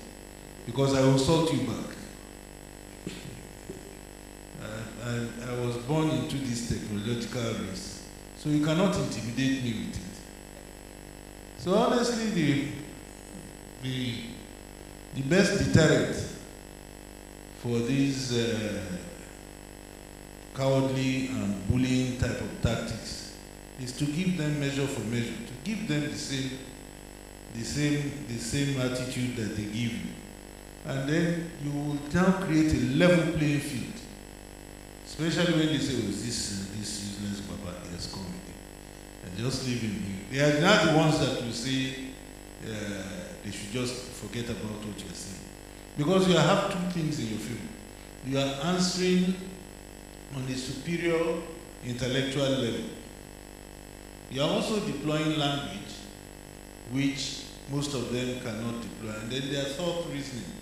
because I will insult you back. I was born into this technological race. So you cannot intimidate me with it. So honestly, the best deterrent for these cowardly and bullying type of tactics is to give them measure for measure, to give them the same attitude that they give you. And then you will now create a level playing field. Especially when they say, oh, this useless Baba has come with it. And just leave him here. They are not the ones that will say they should just forget about what you're saying. Because you have two things in your favor. You are answering on a superior intellectual level. You are also deploying language which most of them cannot deploy. And then they are thought reasoning.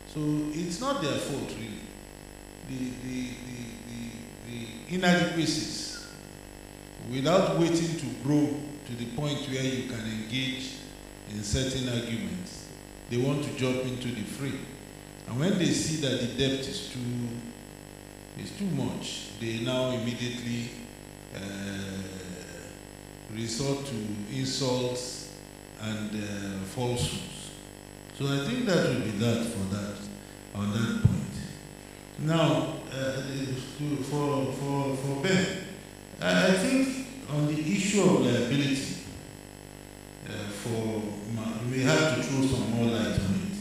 So it's not their fault, really. The inadequacies, without waiting to grow to the point where you can engage in certain arguments, they want to jump into the fray. And when they see that the depth is too much, they now immediately resort to insults and falsehoods. So I think that will be that for that, on that point. Now, for Ben, I think on the issue of liability, we may have to throw some more light on it,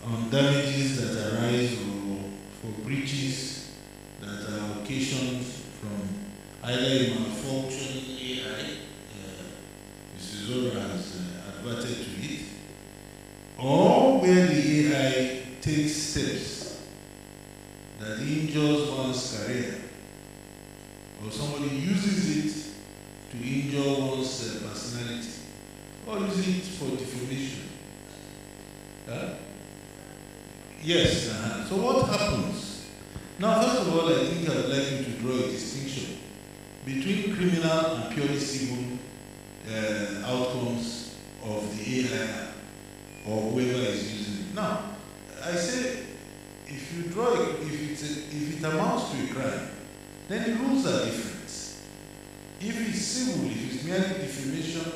on damages that arise or for breaches that are occasioned from either a malfunctioning AI, Mrs. Zora has adverted to it, or where the AI takes steps that injures one's career, or somebody uses it to injure one's personality. or use it for defamation? Yes. So what happens? Now, first of all, I think I would like you to draw a distinction between criminal and purely civil outcomes of the AI or whoever is using it. Now, I say, if you draw, if it amounts to a crime, then the rules are different. If it's civil, if it's merely defamation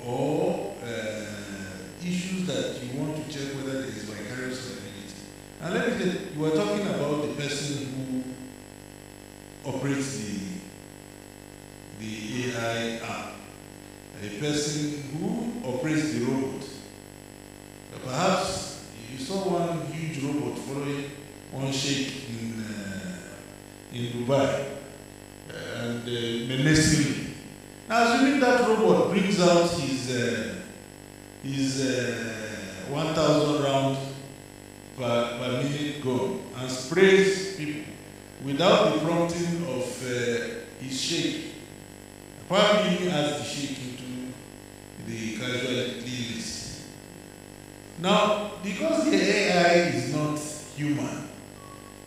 or issues that you want to check whether there is vicarious liability. And let me tell you, you are talking about the person who operates the AI app, a person who operates the robot. Perhaps you saw one huge robot following one sheikh in Dubai, and menacingly. Now, assuming that robot brings out his 1,000 round per minute gun and sprays people without the prompting of his sheikh, probably even adds the sheikh into the casualty list. Now, because the AI is not human,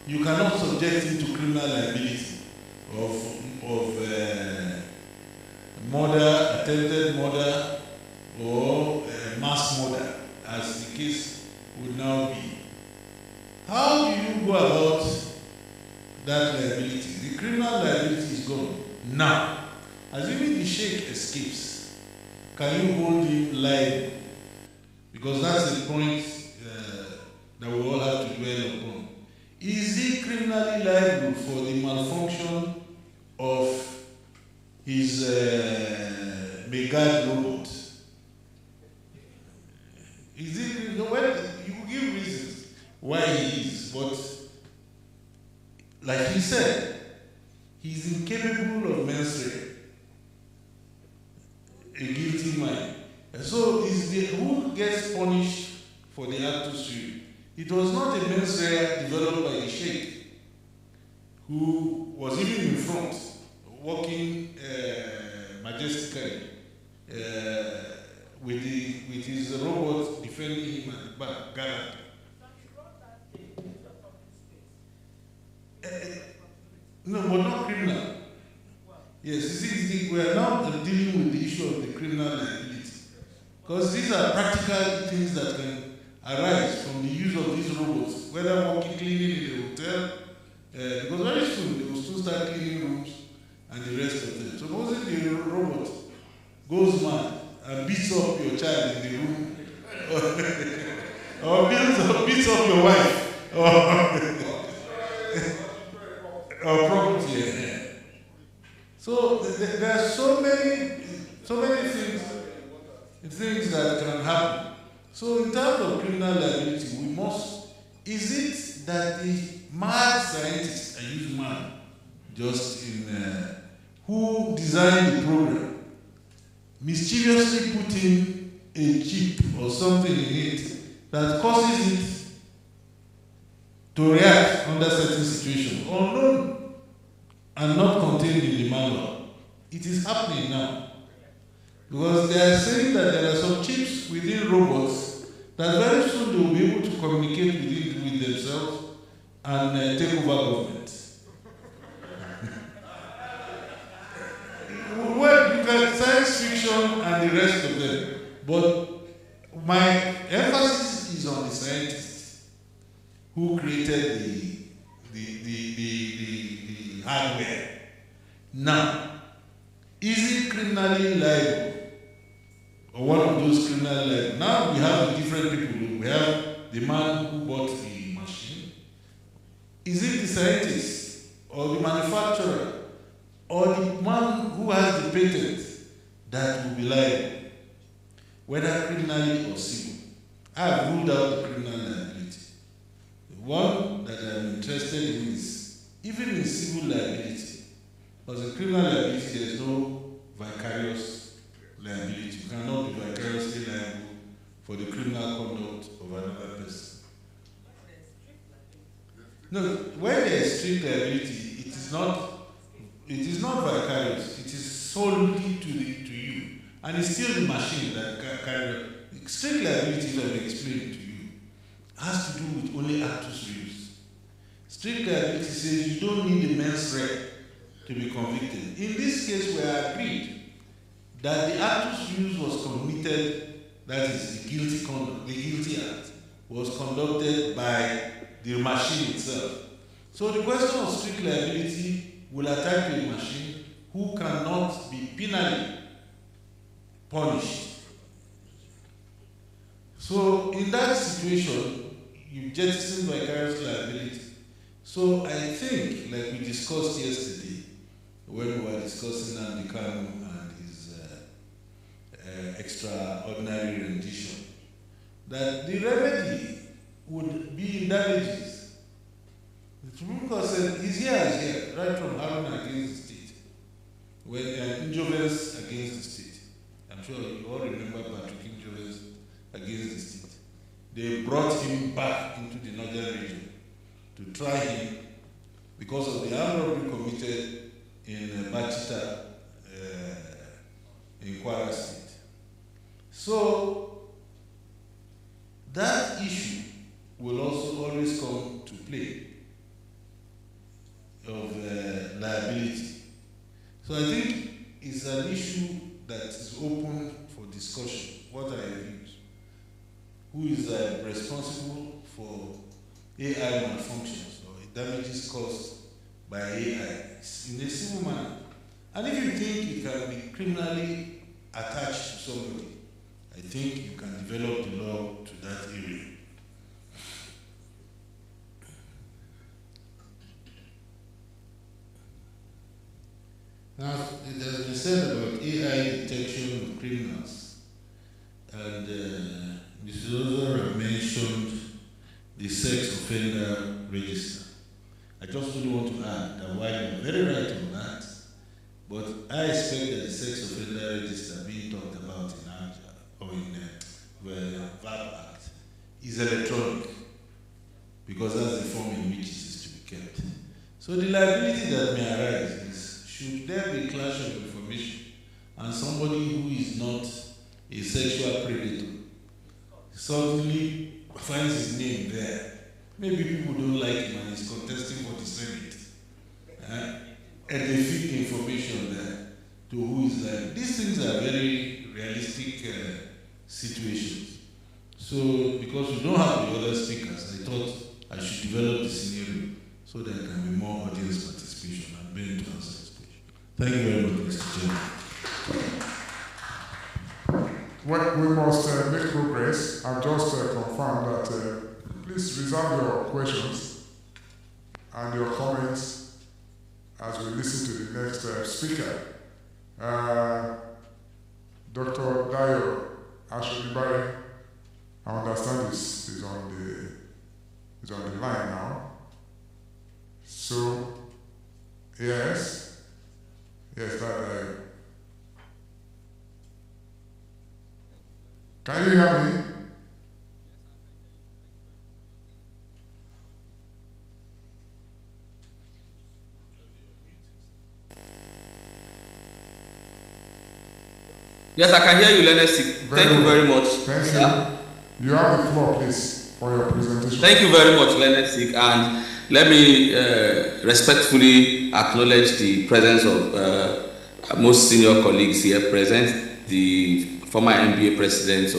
you cannot subject him to criminal liability of murder, attempted murder, or mass murder, as the case would now be. How do you go about that liability? The criminal liability is gone. Now, assuming the sheikh escapes, can you hold him liable? Because that's the point that we all have to dwell upon. Is he criminally liable for the malfunction of his Megad robot? Is it, well, you give reasons why he is, but like he said, he's incapable of menstruating a guilty mind. And so who gets punished for the act of suicide? It was not a mens rea developed by the sheikh, who was even in front, walking majestically with his robot defending him at the back, guard. No, but not criminal. Yes, you see, we are now dealing with the issue of the criminal liability. Because these are practical things that can arise from the use of these robots, whether working cleaning in the hotel, because very soon they will still start cleaning rooms and the rest of them. Supposing the robot goes mad and beats up your child in the room, or beats up your wife, or property. So there are so many things that can happen. So in terms of criminal liability, we must, is it that the mad scientists, I use mad, just in, who designed the program, mischievously put in a chip or something in it that causes it to react under certain situations, unknown and not contained in the manual? It is happening now. Because they are saying that there are some chips within robots that very soon they will be able to communicate with themselves and take over government. Well, you can science fiction and the rest of them, but my emphasis is on the scientists who created the hardware. Now, is it criminally liable? Or one of those criminal liable? Now we have the different people. We have the man who bought the machine. Is it the scientist or the manufacturer or the man who has the patent that will be liable? Whether criminally or civil. I have ruled out the criminal liability. The one that I'm interested in is even in civil liability. Because in criminal liability there is no vicarious liability. You cannot be vicariously liable for the criminal conduct of another person. No, when there is strict liability, it is not vicarious. It is solely to you. and it's still the machine that carry on. Strict liability, as I've explained to you, has to do with only actus reus. Strict liability says you don't need a mens rea to be convicted. In this case, we are agreed that the actus reus was committed, that is the guilty conduct, the guilty act, was conducted by the machine itself. So the question of strict liability will attach to a machine who cannot be penally punished. So in that situation, you jettison vicarious liability. So I think, like we discussed yesterday, when we were discussing Nnamdi Kanu and his extraordinary rendition, that the remedy would be in damages. The Supreme Court said, is here, right from Haruna against the state, when Njovens against the state. I'm sure you all remember Patrick Njovens against the state. They brought him back into the northern region to try him because of the armed robbery committed in Machita in Kwara State. So that issue will also always come to play of liability. So I think it's an issue that is open for discussion. What are your views? Who is responsible for AI malfunctions or damages caused by AI in a civil manner? And if you think it can be criminally attached to somebody, I think you can develop the law to that area. Now, it has been said about AI detection of criminals, and Mr. Ozo mentioned the sex offender register. I just really want to add that while you're very right on that, but I expect that the sex offender register being talked about in ABUJA or in the VAP Act is electronic, because that's the form in which it is to be kept. So the liability that may arise is, should there be clash of information and somebody who is not a sexual predator suddenly finds his name there, maybe people don't like him and he's contesting for the Senate, and they feed information there to who is there. These things are very realistic situations. So because we don't have the other speakers, I thought I should develop the scenario so there can be more audience participation and be able to answer this question. Thank you very much, Mr. Chairman. Well, we must make progress. I've just confirmed that please reserve your questions and your comments as we listen to the next speaker. Dr. Dayo Ashodibare, I understand is on the line now. So, yes, that. Can you hear me? Yes, I can hear you, Leonard. Thank you very much. Thank you. You have the floor, please, for your presentation. Thank you very much, Leonard. And let me respectfully acknowledge the presence of most senior colleagues here present, the former NBA president,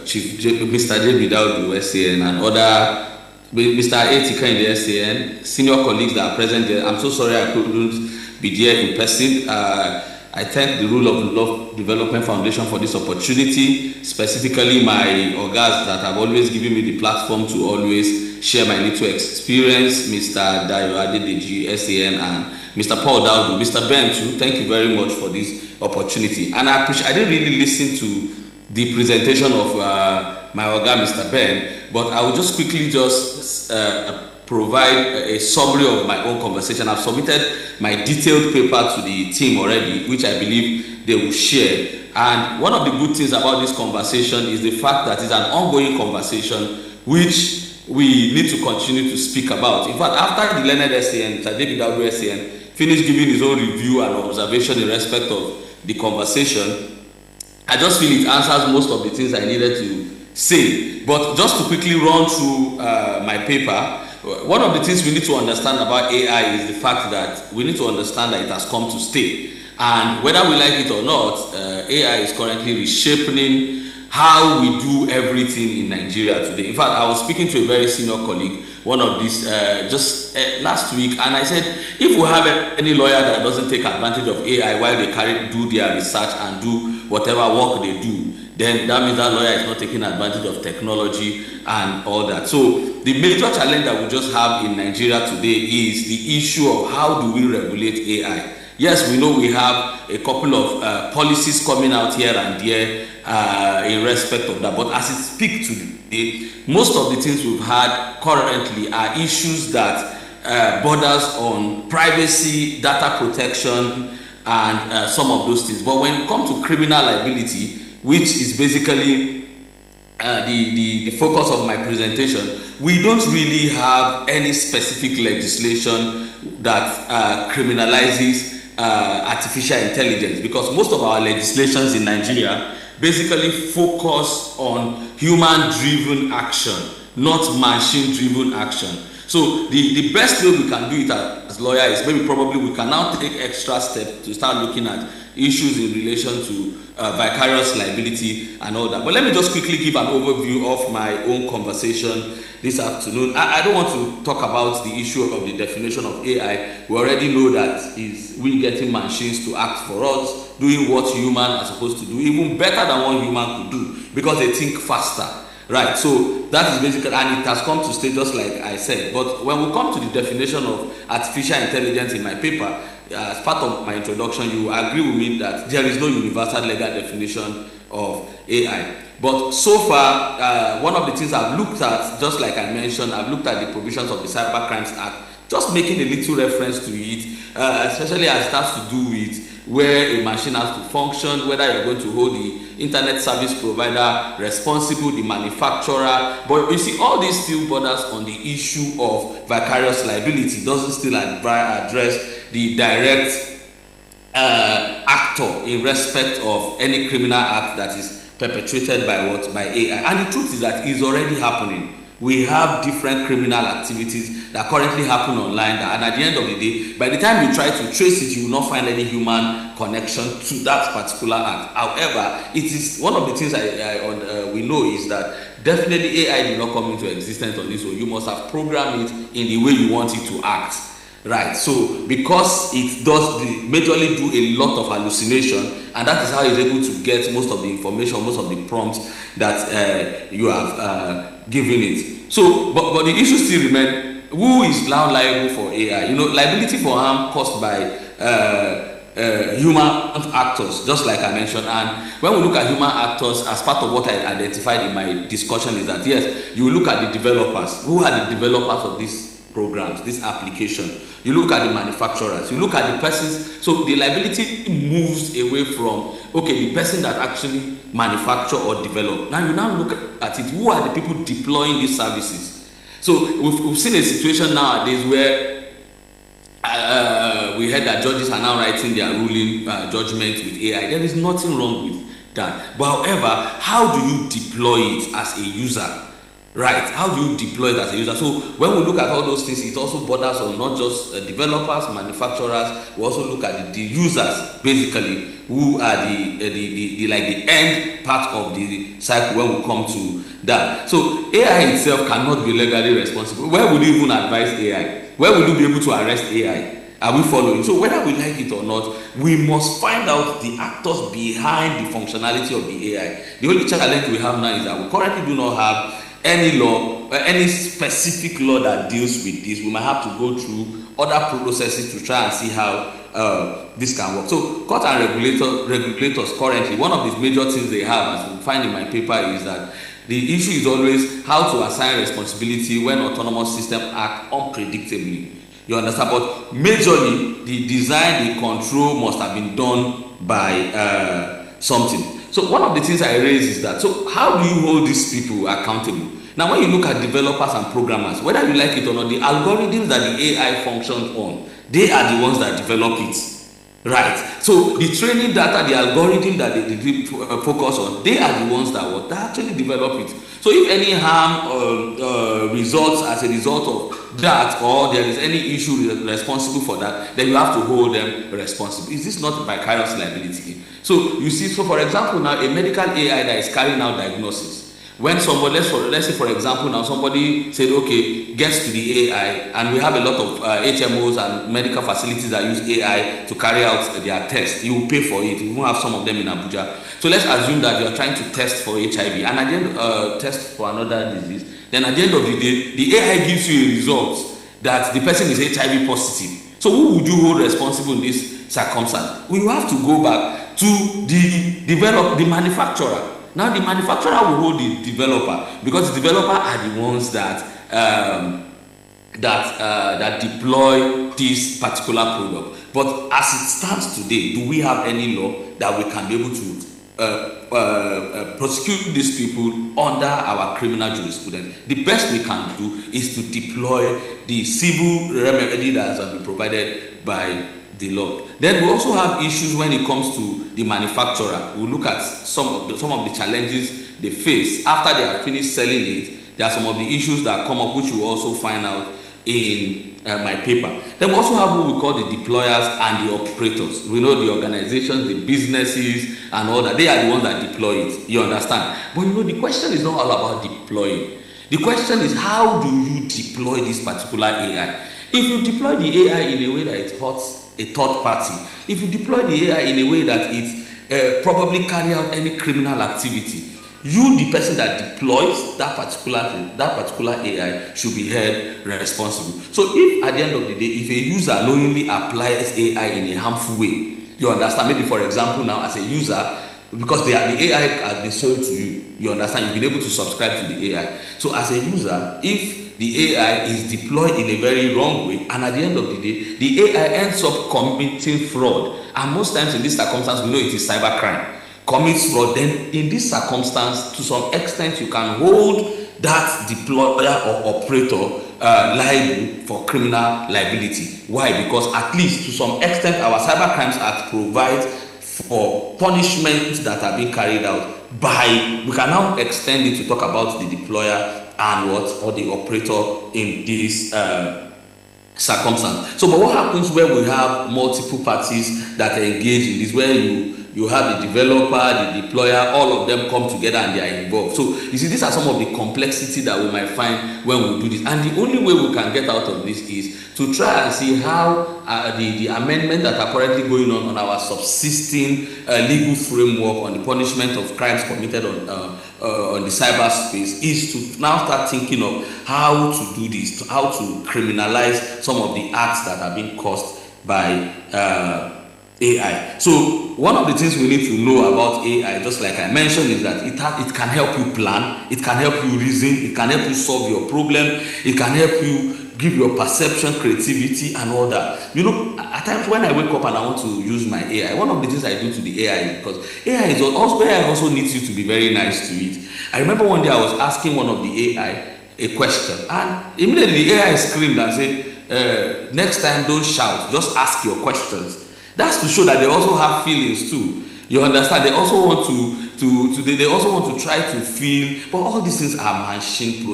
Chief Mr. DAUDU, SAN, and other, Mr. Etika in the SAN, senior colleagues that are present there. I'm so sorry I couldn't be there in person. I thank the Rule of Law Development Foundation for this opportunity, specifically my ogas that have always given me the platform to always share my little experience, Mr. Dayo Adedeji, SAN, and Mr. Paul Daudu, Mr. Ben too. Thank you very much for this opportunity. And I didn't really listen to the presentation of my oga, Mr. Ben, but I will just quickly provide a summary of my own conversation. I've submitted my detailed paper to the team already, which I believe they will share. And one of the good things about this conversation is the fact that it's an ongoing conversation which we need to continue to speak about. In fact, after the learned SAN, Mr. David Daudu SAN, finished giving his own review and observation in respect of the conversation. I just feel it answers most of the things I needed to say. But just to quickly run through my paper, one of the things we need to understand about AI is the fact that we need to understand that it has come to stay. And whether we like it or not, AI is currently reshaping how we do everything in Nigeria today. In fact, I was speaking to a very senior colleague, one of these, just last week, and I said, if we have any lawyer that doesn't take advantage of AI while they do their research and do whatever work they do, then that means that lawyer is not taking advantage of technology and all that. So the major challenge that we just have in Nigeria today is the issue of how do we regulate AI. Yes, we know we have a couple of policies coming out here and there in respect of that, but as it speaks today, most of the things we've had currently are issues that borders on privacy, data protection, and some of those things. But when it comes to criminal liability, which is basically the focus of my presentation, we don't really have any specific legislation that criminalizes artificial intelligence, because most of our legislations in Nigeria basically focus on human-driven action, not machine-driven action. So the best way we can do it as lawyers is maybe probably we can now take extra steps to start looking at issues in relation to vicarious liability and all that. But let me just quickly give an overview of my own conversation this afternoon. I don't want to talk about the issue of the definition of AI. We already know that is we getting machines to act for us, doing what humans are supposed to do, even better than what human could do, because they think faster. Right, so that is basically, and it has come to stay just like I said. But when we come to the definition of artificial intelligence in my paper, as part of my introduction, you agree with me that there is no universal legal definition of AI. But so far, one of the things I've looked at, just like I mentioned, I've looked at the provisions of the Cyber Crimes Act, just making a little reference to it, especially as it has to do with where a machine has to function, whether you're going to hold the internet service provider responsible, the manufacturer. But you see, all these still borders on the issue of vicarious liability. It doesn't still address the direct actor in respect of any criminal act that is perpetrated by what? By AI. And the truth is that it's already happening. We have different criminal activities that currently happen online, and at the end of the day, by the time you try to trace it, you will not find any human connection to that particular act. However, it is one of the things we know is that definitely AI did not come into existence on this, so you must have programmed it in the way you want it to act. Right, so because it does majorly do a lot of hallucination, and that is how it's able to get most of the information, most of the prompts that you have given it. So, but the issue still remains: who is now liable for AI? You know, liability for harm caused by human actors, just like I mentioned. And when we look at human actors, as part of what I identified in my discussion, is that yes, you look at the developers. Who are the developers of these programs, this application? You look at the manufacturers, you look at the persons. So the liability moves away from, okay, the person that actually manufacture or develop. Now you now look at it, who are the people deploying these services? So we've seen a situation nowadays where we heard that judges are now writing their ruling judgment with AI. There is nothing wrong with that. But however, how do you deploy it as a user? Right, how do you deploy it as a user? So when we look at all those things, it also borders on not just developers, manufacturers. We also look at the users, basically, who are the end part of the cycle when we come to that. So AI itself cannot be legally responsible. Where would you even advise AI? Where will you be able to arrest AI? Are we following? So whether we like it or not, we must find out the actors behind the functionality of the AI. The only challenge we have now is that we currently do not have any law, any specific law that deals with this. We might have to go through other processes to try and see how this can work. So court and regulators currently, one of the major things they have, as we find in my paper, is that the issue is always how to assign responsibility when autonomous systems act unpredictably. You understand? But majorly, the design, the control must have been done by something. So one of the things I raise is that, so how do you hold these people accountable? Now when you look at developers and programmers, whether you like it or not, the algorithms that the AI functions on, they are the ones that develop it. Right. So the training data, the algorithm that they focus on, they are the ones that actually develop it. So if any harm results as a result of that, or there is any issue responsible for that, then you have to hold them responsible. Is this not vicarious liability? So you see, so for example, now a medical AI that is carrying out diagnosis. When somebody, let's say for example, now somebody said, okay, gets to the AI, and we have a lot of HMOs and medical facilities that use AI to carry out their tests. You will pay for it. You won't have some of them in Abuja. So let's assume that you are trying to test for HIV, and at the end, test for another disease. Then at the end of the day, the AI gives you a result that the person is HIV positive. So who would you hold responsible in this circumstance? We have to go back to the manufacturer. Now the manufacturer will hold the developer, because the developer are the ones that that deploy this particular product. But as it stands today, do we have any law that we can be able to prosecute these people under our criminal jurisprudence? The best we can do is to deploy the civil remedy that has been provided by the law. Then we also have issues when it comes to the manufacturer. We look at some of the challenges they face after they have finished selling it. There are some of the issues that come up, which we also find out in my paper. Then we also have what we call the deployers and the operators. We know the organizations, the businesses, and all that. They are the ones that deploy it. You understand? But you know, the question is not all about deploying. The question is, how do you deploy this particular AI? If you deploy the AI in a way that it hurts a third party, if you deploy the AI in a way that it probably carry out any criminal activity, you, the person that deploys that particular AI, should be held responsible. So if at the end of the day, if a user knowingly applies AI in a harmful way, you understand, maybe for example now as a user, because the AI has been sold to you, you understand, you've been able to subscribe to the AI. So as a user, if the AI is deployed in a very wrong way, and at the end of the day, the AI ends up committing fraud, and most times in this circumstance, we know it is cybercrime, commits fraud, then in this circumstance, to some extent, you can hold that deployer or operator liable for criminal liability. Why? Because at least to some extent, our Cybercrimes Act provides for punishments that are being carried out by, we can now extend it to talk about the deployer and or the operator in this circumstance. So, but what happens where we have multiple parties that are engaged in this, where you have the developer, the deployer, all of them come together and they are involved. So you see, these are some of the complexity that we might find when we do this. And the only way we can get out of this is to try and see how the amendments that are currently going on our subsisting legal framework on the punishment of crimes committed on the cyberspace is to now start thinking of how to do this, how to criminalize some of the acts that are being caused by AI. So one of the things we need to know about AI, just like I mentioned, is that it can help you plan, it can help you reason, it can help you solve your problem, it can help you give your perception, creativity, and all that. You know, at times when I wake up and I want to use my AI, one of the things I do to the AI, because AI also needs you to be very nice to it. I remember one day I was asking one of the AI a question, and immediately the AI screamed and said, next time don't shout, just ask your questions. That's to show that they also have feelings too. You understand? They also want they also want to try to feel, but all these things are machine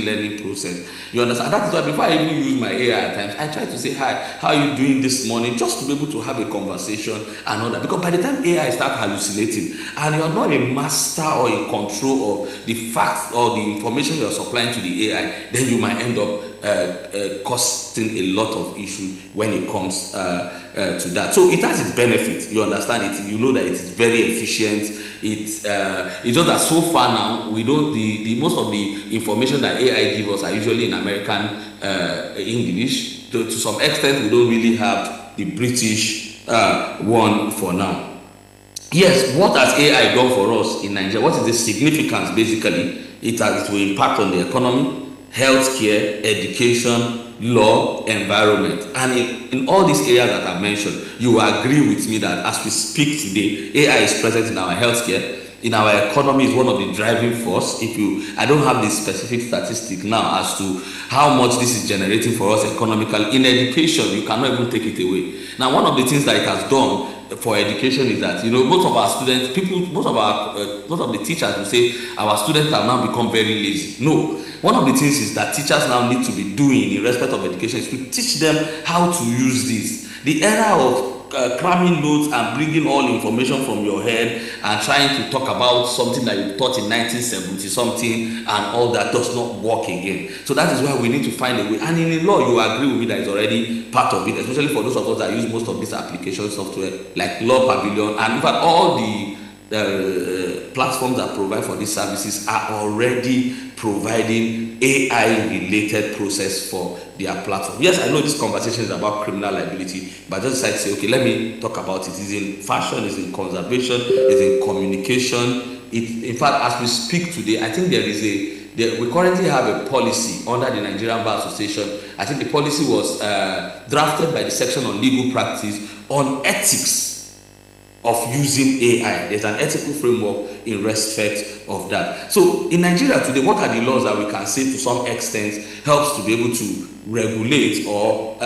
learning process. You understand? That is why before I even use my AI at times, I try to say, hi, how are you doing this morning? Just to be able to have a conversation and all that. Because by the time AI starts hallucinating and you're not a master or in control of the facts or the information you're supplying to the AI, then you might end up costing a lot of issues when it comes to that. So it has its benefits. You understand it. You know that it is very efficient. It's just that so far now we don't the most of the information that AI gives us are usually in American English. To some extent, we don't really have the British one for now. Yes, what has AI done for us in Nigeria? What is the significance? Basically, it will impact on the economy, healthcare, education, law, environment, and in all these areas that I've mentioned, you will agree with me that as we speak today, AI is present in our healthcare, in our economy is one of the driving force. I don't have the specific statistic now as to how much this is generating for us economically. In education, you cannot even take it away. Now, one of the things that it has done for education is that, most of our students, most of the teachers will say our students have now become very lazy. No, one of the things is that teachers now need to be doing in respect of education is to teach them how to use this. The era of cramming notes and bringing all information from your head and trying to talk about something that you taught in 1970 something and all that does not work again. So that is why we need to find a way. And in the law, you agree with me that it's already part of it, especially for those of us that use most of these application software like Law Pavilion, and in fact all the platforms that provide for these services are already providing AI-related process for their platform. Yes, I know this conversation is about criminal liability, but I just decided to say, okay, let me talk about it. It's in fashion, it's in conservation, it's in communication. In fact, as we speak today, I think we currently have a policy under the Nigerian Bar Association. I think the policy was drafted by the section on legal practice on ethics of using AI. There's an ethical framework in respect of that. So in Nigeria today, what are the laws that we can say to some extent helps to be able to regulate or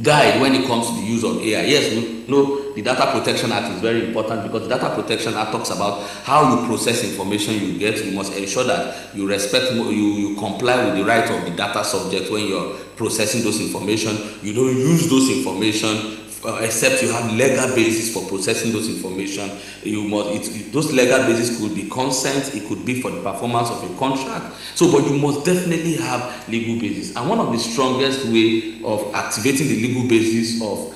guide when it comes to the use of AI? Yes, we know the Data Protection Act is very important because the Data Protection Act talks about how you process information you get. You must ensure that you respect, you comply with the right of the data subject when you're processing those information. You don't use those information except you have legal basis for processing those information. Those legal basis could be consent, it could be for the performance of a contract. So, but you must definitely have legal basis. And one of the strongest way of activating the legal basis of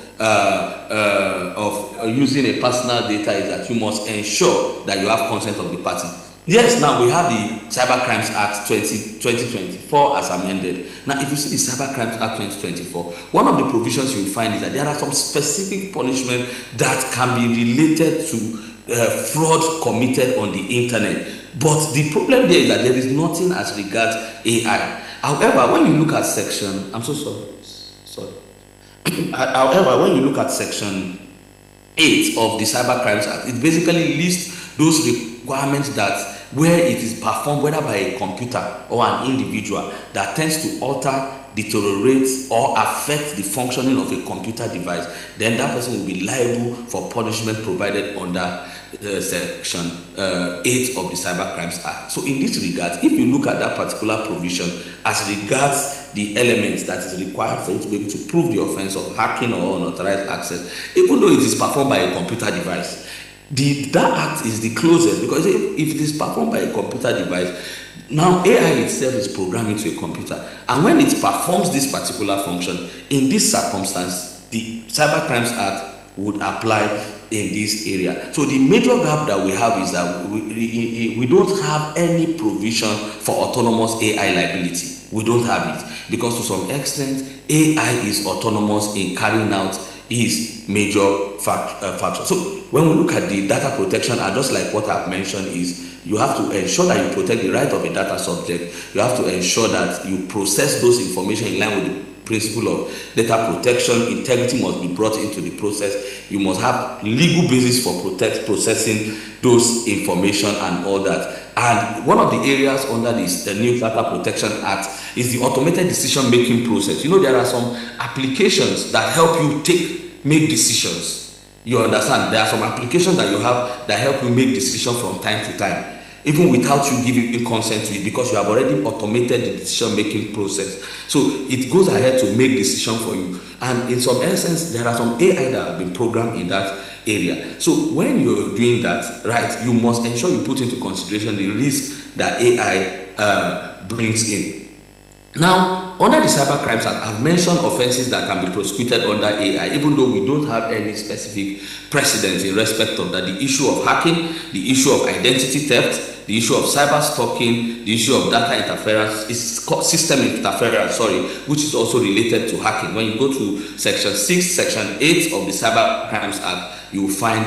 using a personal data is that you must ensure that you have consent of the party. Yes, now we have the Cyber Crimes Act 2024 as amended. Now, if you see the Cyber Crimes Act 2024, one of the provisions you will find is that there are some specific punishment that can be related to fraud committed on the internet. But the problem there is that there is nothing as regards AI. However, when you look at section, However, when you look at section 8 of the Cyber Crimes Act, it basically lists those requirements that where it is performed whether by a computer or an individual that tends to alter, deteriorate or affect the functioning of a computer device, then that person will be liable for punishment provided under section 8 of the Cyber Crimes Act. So in this regard, if you look at that particular provision as regards the elements that is required for you to be able to prove the offense of hacking or unauthorized access, even though it is performed by a computer device, that act is the closest, because if it is performed by a computer device, now AI itself is programmed into a computer, and when it performs this particular function, in this circumstance, the Cyber Crimes Act would apply in this area. So the major gap that we have is that we don't have any provision for autonomous AI liability. We don't have it, because to some extent, AI is autonomous in carrying out its major factor. So when we look at the data protection, and just like what I've mentioned, is you have to ensure that you protect the right of a data subject. You have to ensure that you process those information in line with the principle of data protection. Integrity must be brought into the process. You must have legal basis for processing those information and all that. And one of the areas under the new Data Protection Act is the automated decision-making process. You know, there are some applications that help you make decisions. You understand? There are some applications that you have that help you make decisions from time to time, even without you giving consent to it, because you have already automated the decision-making process. So it goes ahead to make decision for you. And in some essence, there are some AI that have been programmed in that area. So when you're doing that, right, you must ensure you put into consideration the risk that AI brings in. Now, under the Cyber Crimes Act, I've mentioned offenses that can be prosecuted under AI, even though we don't have any specific precedent in respect of that. The issue of hacking, the issue of identity theft, the issue of cyber stalking, the issue of data interference, is called system interference, which is also related to hacking. When you go to section 6, section 8 of the Cyber Crimes Act, you will find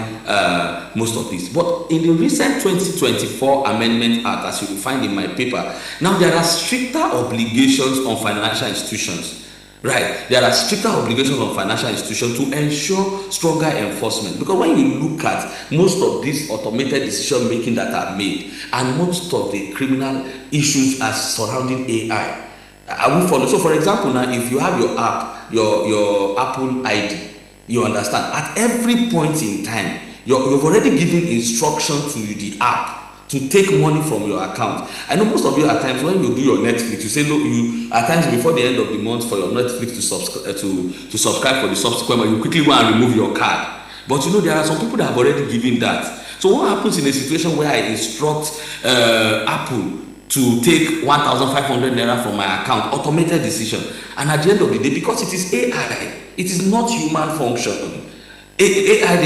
most of this. But in the recent 2024 Amendment Act, as you will find in my paper, now there are stricter obligations on financial institutions, Right, there are stricter obligations on financial institutions to ensure stronger enforcement, because when you look at most of these automated decision making that are made and most of the criminal issues as surrounding AI, I will follow. So for example, now if you have your app, your Apple ID, you understand, at every point in time, you've already given instruction to the app to take money from your account. I know most of you at times when you do your Netflix, you say no, you at times before the end of the month for your Netflix to subscribe for the subsequent month, you quickly go and remove your card. But you know there are some people that have already given that. So what happens in a situation where I instruct Apple to take 1,500 naira from my account, automated decision, and at the end of the day, because it is AI, it is not human function. AI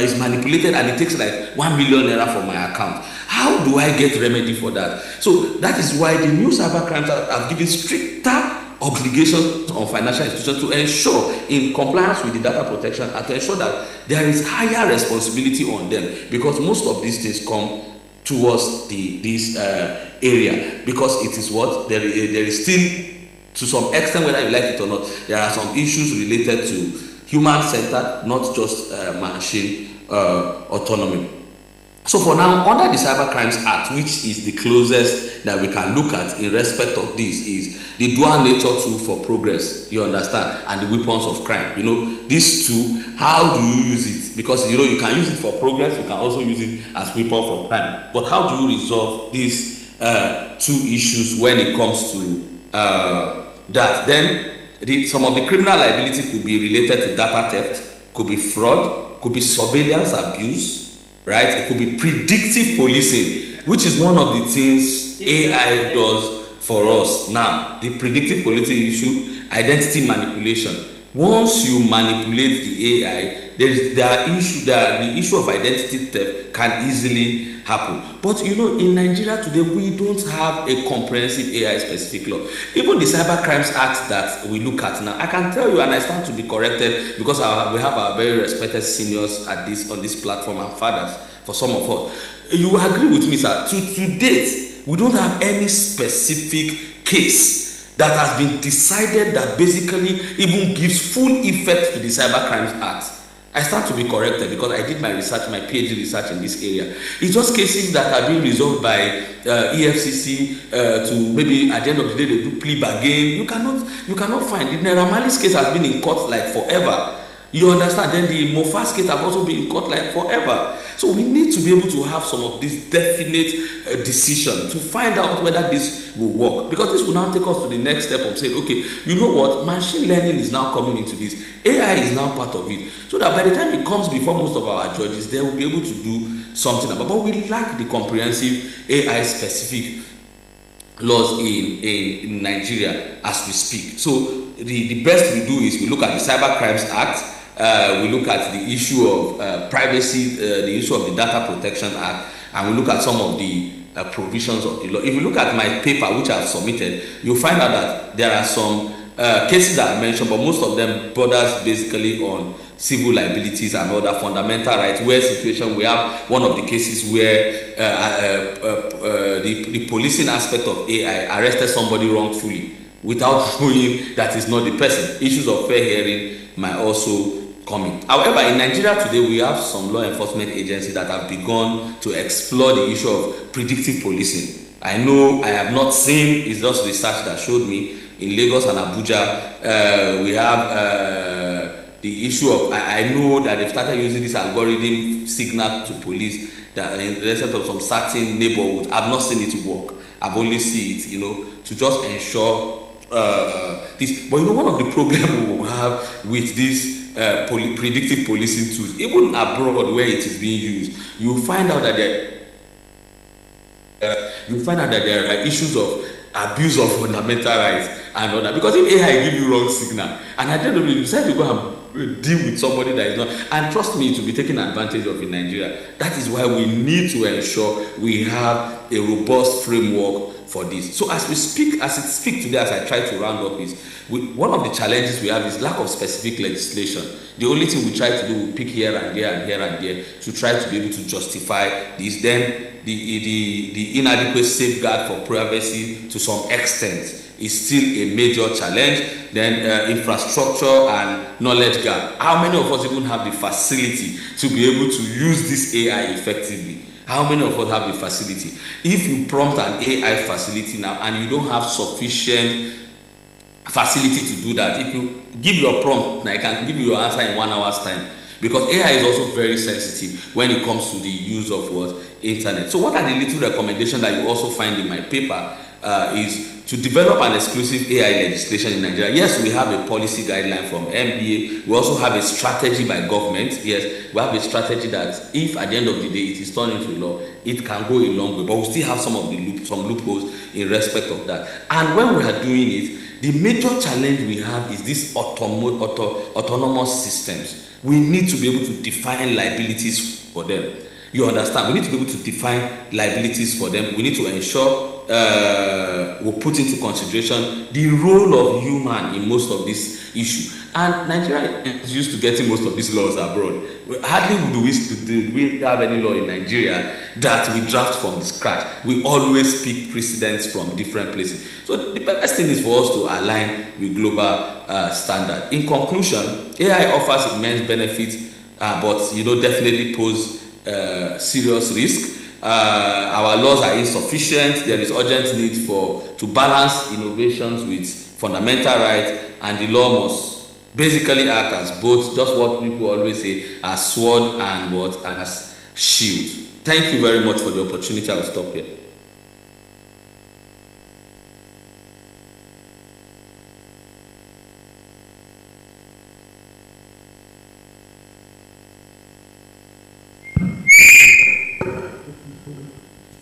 is manipulated and it takes like 1 million naira from my account. How do I get remedy for that? So that is why the new cybercrimes have given stricter obligations on financial institutions to ensure in compliance with the data protection and to ensure that there is higher responsibility on them, because most of these things come towards this area, because it is what there is still, to some extent, whether you like it or not, there are some issues related to human-centered, not just machine autonomy. So for now, under the Cybercrimes Act, which is the closest that we can look at in respect of this, is the dual nature tool for progress, you understand, and the weapons of crime. You know, these two, how do you use it? Because you know you can use it for progress, you can also use it as weapon for crime. But how do you resolve these two issues when it comes to that? Then some of the criminal liability could be related to data theft, could be fraud, could be surveillance abuse, right? It could be predictive policing, which is one of the things AI does for us. Now, the predictive policing issue, identity manipulation. Once you manipulate the AI, the issue of identity theft can easily happen. But you know, in Nigeria today, we don't have a comprehensive AI specific law. Even the Cybercrimes Act that we look at now, I can tell you, and I stand to be corrected, because we have our very respected seniors on this platform and fathers for some of us. You will agree with me, sir. To date, we don't have any specific case that has been decided that basically even gives full effect to the Cybercrimes Act. I stand to be corrected because I did my research, my PhD research in this area. It's just cases that are being resolved by EFCC to maybe at the end of the day they do plea bargain. You cannot find. The Naira Marley's case has been in court like forever. You understand? Then the Mofas case have also been in court like forever. So we need to be able to have some of this definite decision to find out whether this will work. Because this will now take us to the next step of saying, okay, you know what? Machine learning is now coming into this. AI is now part of it. So that by the time it comes before most of our judges, they will be able to do something about it. But we lack the comprehensive AI specific laws in Nigeria as we speak. So the best we do is we look at the Cybercrimes Act. We look at the issue of privacy, the issue of the Data Protection Act, and we look at some of the provisions of the law. If you look at my paper, which I've submitted, you'll find out that there are some cases that I mentioned, but most of them borders basically on civil liabilities and other fundamental rights, where situation we have one of the cases where the policing aspect of AI arrested somebody wrongfully without showing that it's not the person. Issues of fair hearing might also coming. However, in Nigeria today, we have some law enforcement agencies that have begun to explore the issue of predictive policing. I know I have not seen, it's just research that showed me in Lagos and Abuja, we have the issue of, I know that they've started using this algorithm signal to police that in the rest of some certain neighborhoods. I've not seen it work. I've only seen it, you know, to just ensure this. But you know, one of the problems we will have with this predictive policing tools, even abroad where it is being used, you find out that there are issues of abuse of fundamental rights and all that. Because if AI give you wrong signal, and at the end of it, you decide to go and deal with somebody that is not, and trust me, it will be taken advantage of in Nigeria. That is why we need to ensure we have a robust framework for this. So as we speak today, as I try to round up, is one of the challenges we have is lack of specific legislation. The only thing we try to do, we pick here and there and here and there to try to be able to justify this. Then the inadequate safeguard for privacy to some extent is still a major challenge. Then infrastructure and knowledge gap. How many of us even have the facility to be able to use this AI effectively? How many of us have the facility? If you prompt an AI facility now and you don't have sufficient facility to do that, if you give your prompt, I can give you your answer in 1 hour's time. Because AI is also very sensitive when it comes to the use of what? Internet. So what are the little recommendations that you also find in my paper is to develop an exclusive AI legislation in Nigeria. Yes, we have a policy guideline from MBA. We also have a strategy by government. Yes, we have a strategy that if at the end of the day it is turned into law, it can go a long way. But we still have some loopholes in respect of that. And when we are doing it, the major challenge we have is this autonomous systems. We need to be able to define liabilities for them. You understand? We need to be able to define liabilities for them. We need to ensure we put into consideration the role of human in most of this issue. And Nigeria is used to getting most of these laws abroad. Hardly do we have any law in Nigeria that we draft from scratch. We always pick precedents from different places. So the best thing is for us to align with global standard. In conclusion, AI offers immense benefits, but definitely pose serious risk. Our laws are insufficient. There is urgent need to balance innovations with fundamental rights, and the law must basically act as both, just what people always say, as sword and as shield. Thank you very much for the opportunity. I will stop here.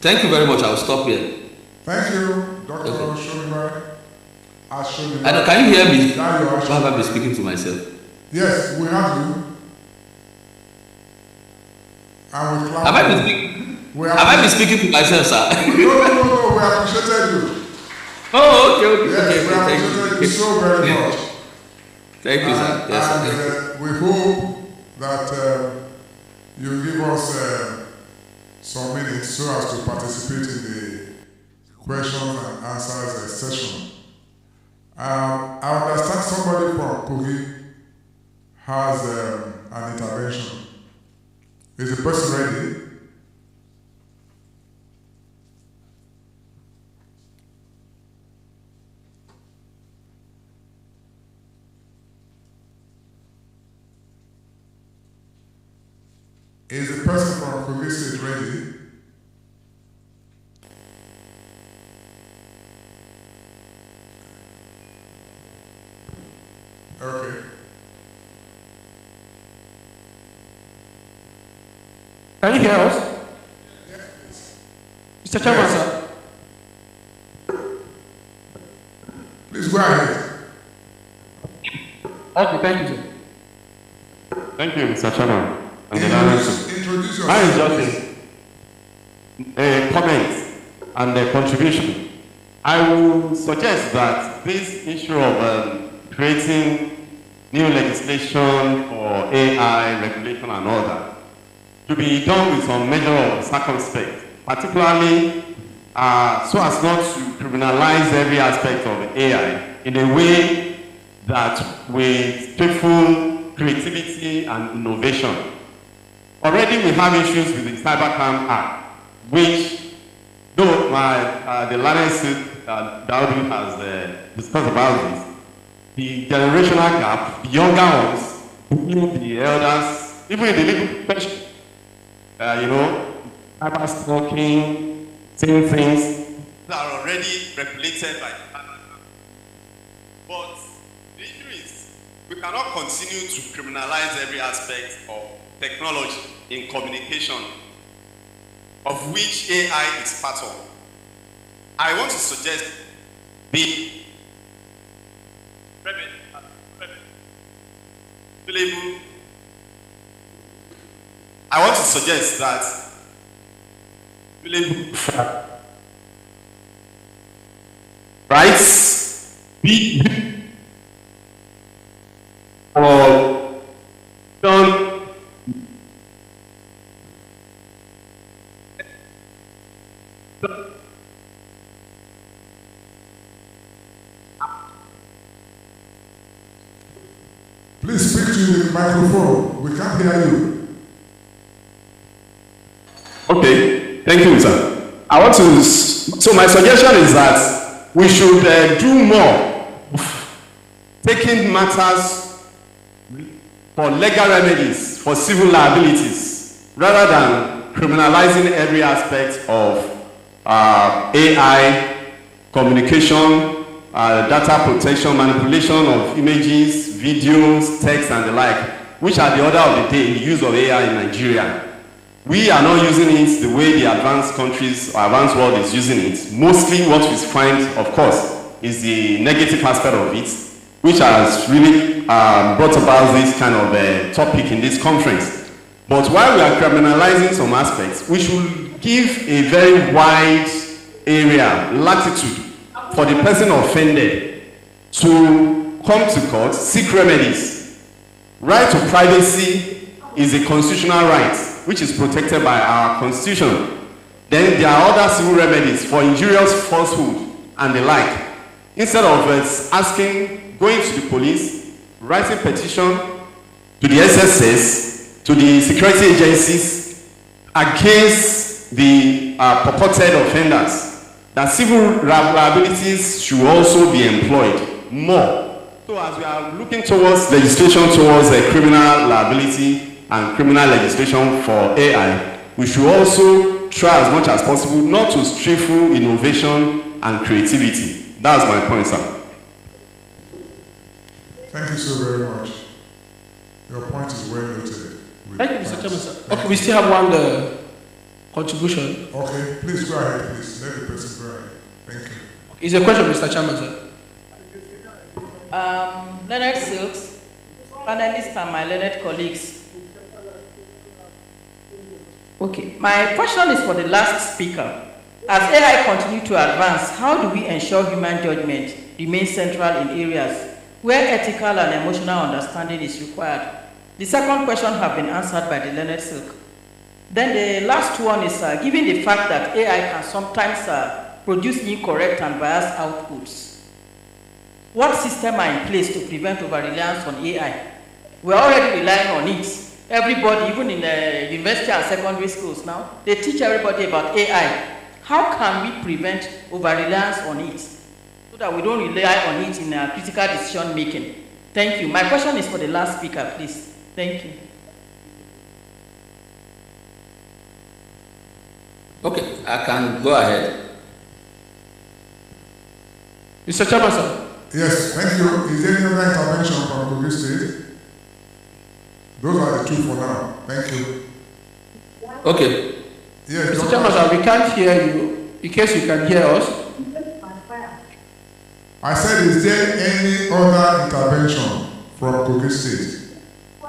Thank you very much. I will stop here. Thank you, Dr. Shonibai. Can you hear me? Why have I been speaking to myself? Yes, we have you. Have I been speaking to myself, sir? No, we appreciated you. Oh, okay. Yes, we appreciated you so very much. Thank you, sir. Yes, sir. We hope that you give us some minutes so as to participate in the questions and answers session. I understand somebody from Kogi has an intervention. Is the person ready? Is the person from Kogi State ready? Okay. Can you hear us? Yes. Mr. Chairman, sir. Please go ahead. Okay, thank you, sir. Thank you, Mr. Chairman. Introduce yourself. Mine is just a comment and a contribution. I will suggest that this issue of creating new legislation for AI regulation and all that to be done with some measure of circumspect, particularly so as not to criminalize every aspect of AI in a way that will stifle creativity and innovation. Already we have issues with the Cybercrime Act, which, though the learned DAUDU has discussed about this, the generational gap, the younger ones, the elders, even in the legal profession, cyber stalking, same things that are already regulated by the Cybercrime. But the issue is, we cannot continue to criminalize every aspect of technology in communication, of which AI is part of. I want to suggest I want to suggest that rights be or done Please speak to the microphone. We can't hear you. Okay, thank you, sir. I want to, so my suggestion is that we should do more taking matters for legal remedies, for civil liabilities, rather than criminalizing every aspect of AI, communication, data protection, manipulation of images, videos, text, and the like, which are the order of the day in the use of AI in Nigeria. We are not using it the way the advanced countries or advanced world is using it. Mostly what we find, of course, is the negative aspect of it, which has really brought about this kind of topic in this conference. But while we are criminalizing some aspects, we should give a very wide area, latitude, for the person offended to come to court, seek remedies. Right to privacy is a constitutional right, which is protected by our constitution. Then there are other civil remedies for injurious falsehood and the like. Instead of asking, going to the police, writing petition to the SSS, to the security agencies against the purported offenders, that civil liabilities should also be employed more. So as we are looking towards legislation towards criminal liability and criminal legislation for AI, we should also try as much as possible not to stifle innovation and creativity. That's my point, sir. Thank you so very much. Your point is well noted. Thank you, Mr. Chairman, sir. Okay, we still have one contribution. Okay, please go ahead, please. Let the person go ahead. Thank you. Is a question, Mr. Chairman, sir? Leonard Silks, panelists and my learned colleagues. Okay, my question is for the last speaker. As AI continues to advance, how do we ensure human judgment remains central in areas where ethical and emotional understanding is required? The second question has been answered by the Leonard Silk. Then the last one is, given the fact that AI can sometimes produce incorrect and biased outputs, what systems are in place to prevent over-reliance on AI? We're already relying on it. Everybody, even in the university and secondary schools now, they teach everybody about AI. How can we prevent over-reliance on it so that we don't rely on it in critical decision making? Thank you. My question is for the last speaker, please. Thank you. Okay, I can go ahead. Mr. Chairman, sir. Yes, thank you. Is there any other intervention from Kogi State? Those are the two for now. Thank you. Okay. Yes, Mr. Chairman, sir, we can't hear you. In case you can hear us. I said, is there any other intervention from Kogi State?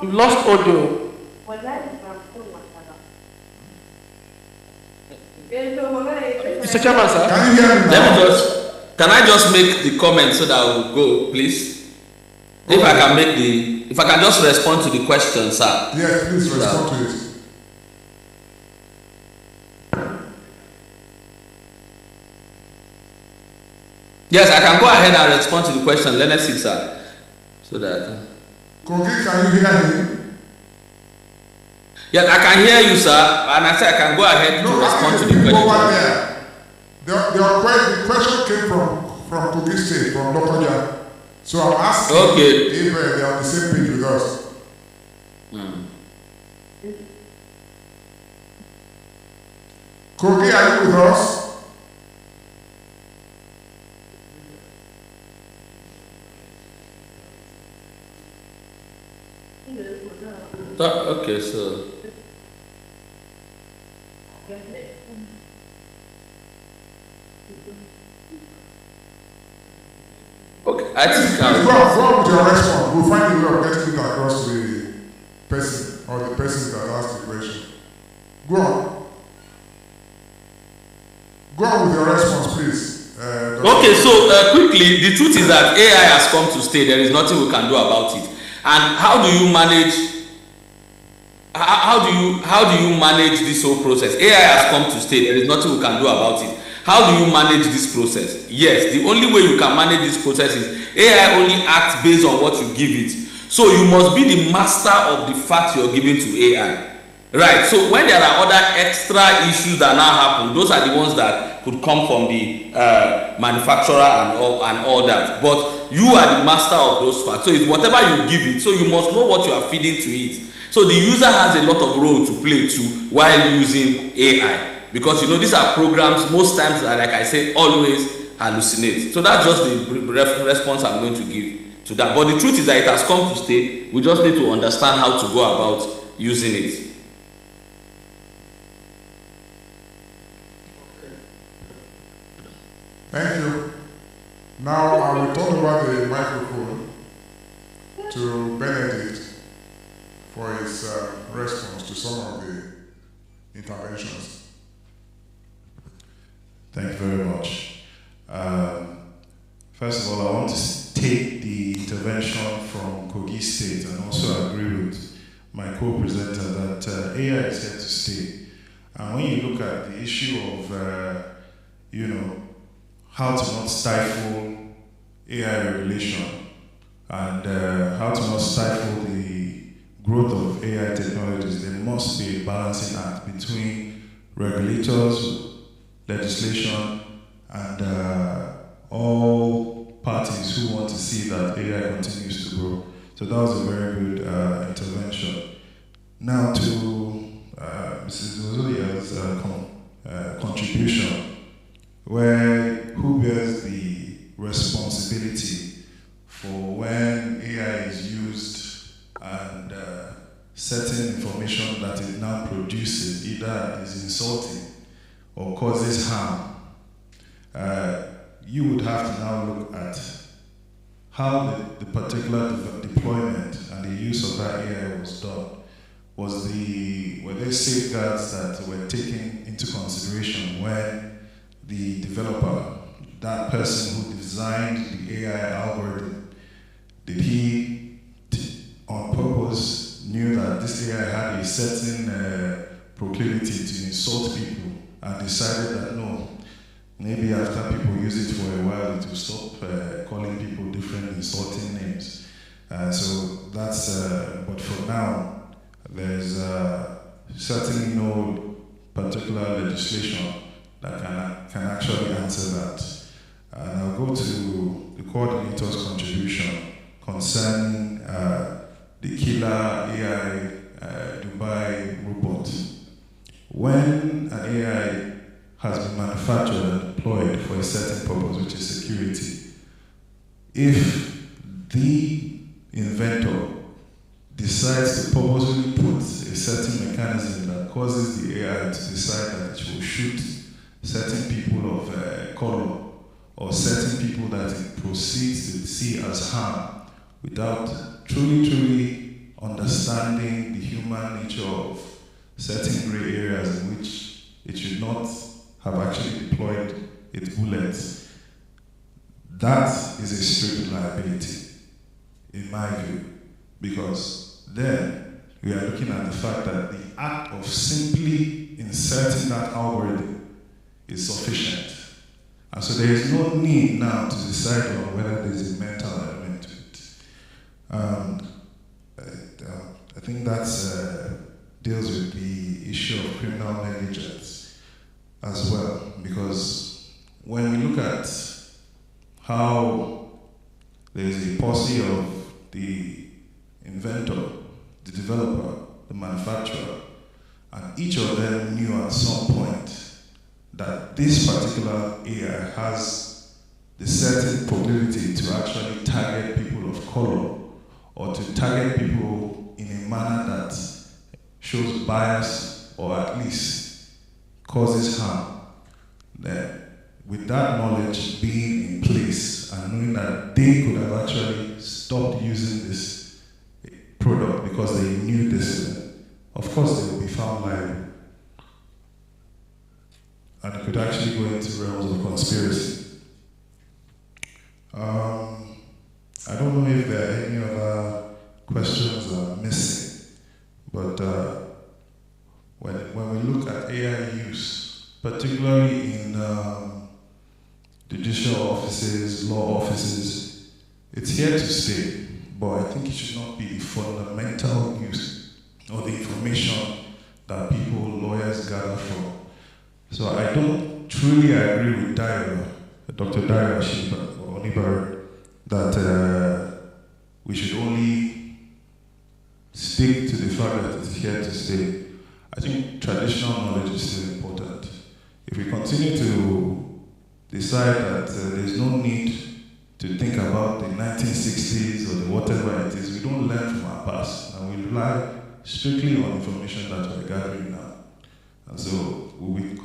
We've lost audio. Mr. Chairman, sir. Can you hear me now? Can I just make the comment so that we'll go, please? Okay. If I can just respond to the question, sir. Yes, please respond to it. Yes, I can go ahead and respond to the question. Let us see, sir. So that. Kogi, can you hear me? Yes, I can hear you, sir. And I said I can go ahead to respond to the question. Over there. The question came from Kogi State, from Lokoja. So I'm asking if they are on the same page with us. Kogi, are you with us? Okay, so. Okay, I think go with your response. We'll find a way of getting it across to the person or the person that asked the question. Go on. Go on with your response, please. Okay, so quickly, the truth is that AI has come to stay. There is nothing we can do about it. And how do you manage? How do you manage this whole process? AI has come to stay. There is nothing we can do about it. How do you manage this process? Yes, the only way you can manage this process is AI only acts based on what you give it. So you must be the master of the facts you're giving to AI. Right, so when there are other extra issues that now happen, those are the ones that could come from the manufacturer and all that. But you are the master of those facts. So it's whatever you give it, so you must know what you are feeding to it. So the user has a lot of role to play too while using AI. Because you know, these are programs, most times, like I say, always hallucinate. So that's just the response I'm going to give to that. But the truth is that it has come to stay. We just need to understand how to go about using it. Thank you. Now I will turn over the microphone to Benedict for his response to some of the interventions. Thank you very much. First of all, I want to take the intervention from Kogi State and also agree with my co-presenter that AI is here to stay. And when you look at the issue of, how to not stifle AI regulation and how to not stifle the growth of AI technologies, there must be a balancing act between regulators, legislation, and all parties who want to see that AI continues to grow. So that was a very good intervention. Now to Mrs. Ozulia's contribution, where who bears the responsibility for when AI is used and certain information that it now produces either is insulting or causes harm. You would have to now look at how the particular deployment and the use of that AI was done. Were there safeguards that were taken into consideration when the developer, that person who designed the AI algorithm, did he on purpose knew that this AI had a certain proclivity to insult people and decided that no, maybe after people use it for a while it will stop calling people different insulting names. So that's, but for now, there's certainly no particular legislation that can actually answer that. And I'll go to the coordinator's contribution concerning the killer AI Dubai robot. When an AI has been manufactured and deployed for a certain purpose, which is security, if the inventor decides to purposely put a certain mechanism that causes the AI to decide that it will shoot certain people of color or certain people that it proceeds to see as harm without truly understanding the human nature of certain gray areas in which it should not have actually deployed its bullets, that is a strict liability, in my view, because then we are looking at the fact that the act of simply inserting that algorithm is sufficient. And so there is no need now to decide on whether there is a mental element to it. I think that deals with the issue of criminal negligence as well, because when we look at how there is a policy of the inventor, the developer, the manufacturer, and each of them knew at some point that this particular AI has the certain proclivity to actually target people of color or to target people in a manner that shows bias or at least causes harm. Then, with that knowledge being in place and knowing that they could have actually stopped using this product because they knew this, of course they will be found liable. And it could actually go into realms of conspiracy. I don't know if there are any other questions missing, but when we look at AI use, particularly in judicial offices, law offices, it's here to stay but I think it should not be the fundamental use or the information that people, lawyers, gather from. So I don't truly agree with Dr. Daira Onibara, that we should only stick to the fact that it's here to stay. I think traditional knowledge is still important. If we continue to decide that there's no need to think about the 1960s or the whatever it is, we don't learn from our past, and we rely strictly on information that we're gathering now. And so we'll be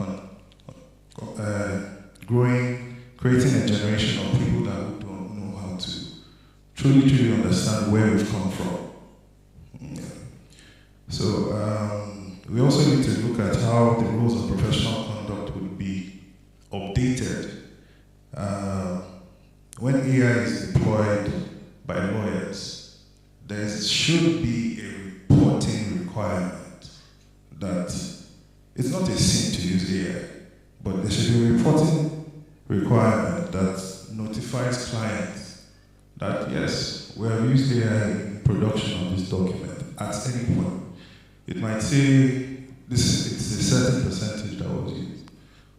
creating a generation of people that don't know how to truly understand where we've come from. Yeah. So we also need to look at how the rules of professional conduct would be updated when AI is deployed by lawyers. There should be a reporting requirement that it's not a sin to use AI, but there should be a reporting requirement that notifies clients that yes, we have used AI in production of this document at any point. It might say it's a certain percentage that was used,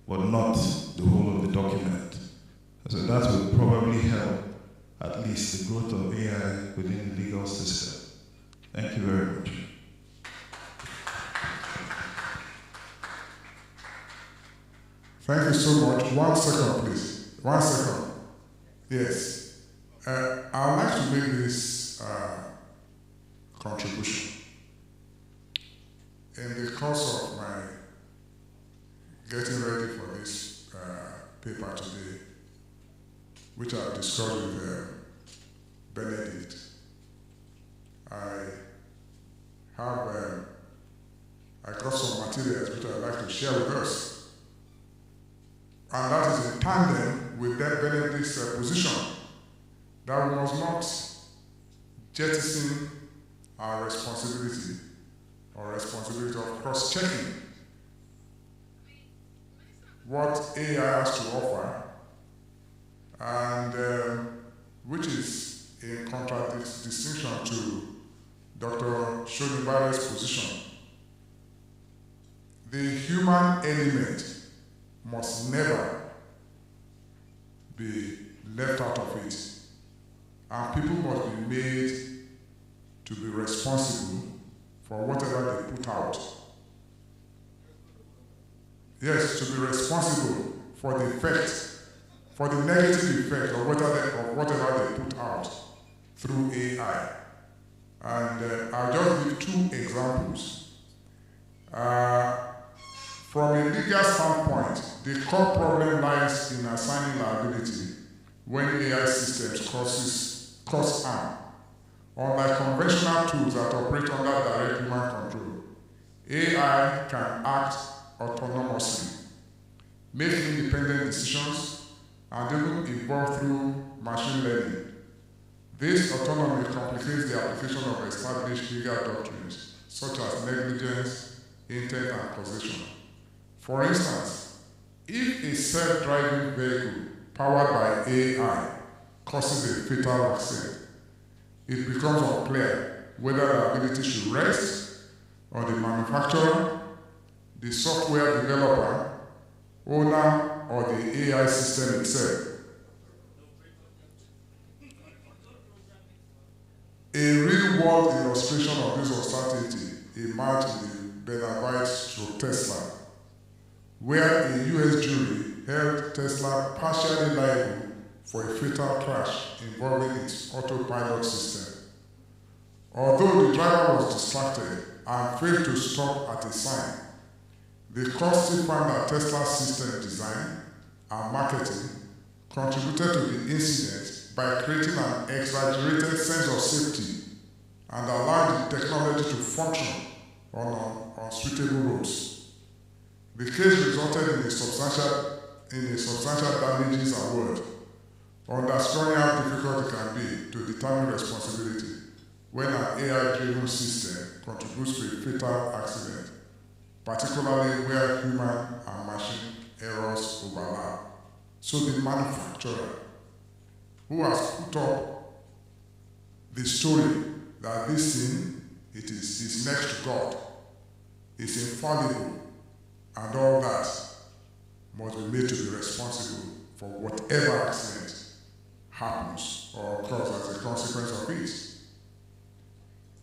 but not the whole of the document. So that will probably help at least the growth of AI within the legal system. Thank you very much. Thank you so much. 1 second, please. 1 second. Yes. I'd like to make this contribution. In the course of my getting ready for this paper today, which I've discussed with Benedict, I got some materials which I'd like to share with us. And that is in tandem with that Benedict's position that we must not jettison our responsibility of cross-checking what AI has to offer, and which is in distinction to Dr. Shonibara's position. The human element must never be left out of it, and people must be made to be responsible for whatever they put out. Yes, to be responsible for the effect, for the negative effect of whatever they put out through AI. And I'll just give 2 examples. From a legal standpoint, the core problem lies in assigning liability when AI systems cause harm. Unlike conventional tools that operate under direct human control, AI can act autonomously, make independent decisions, and even evolve through machine learning. This autonomy complicates the application of established legal doctrines, such as negligence, intent, and causation. For instance, if a self-driving vehicle powered by AI causes a fatal accident, it becomes unclear whether liability should rest on the manufacturer, the software developer, owner, or the AI system itself. A real-world illustration of this uncertainty emerged in the Benavide Tesla, where a US jury held Tesla partially liable for a fatal crash involving its autopilot system. Although the driver was distracted and failed to stop at a sign, the court still found that Tesla's system design and marketing contributed to the incident by creating an exaggerated sense of safety and allowing the technology to function on unsuitable roads. The case resulted in a substantial damages award, underscoring how difficult it can be to determine responsibility when an AI-driven system contributes to a fatal accident, particularly where human and machine errors overlap. So the manufacturer, who has put up the story that this thing, it is next to God, is infallible, and all that must be made to be responsible for whatever accident happens or occurs as a consequence of it.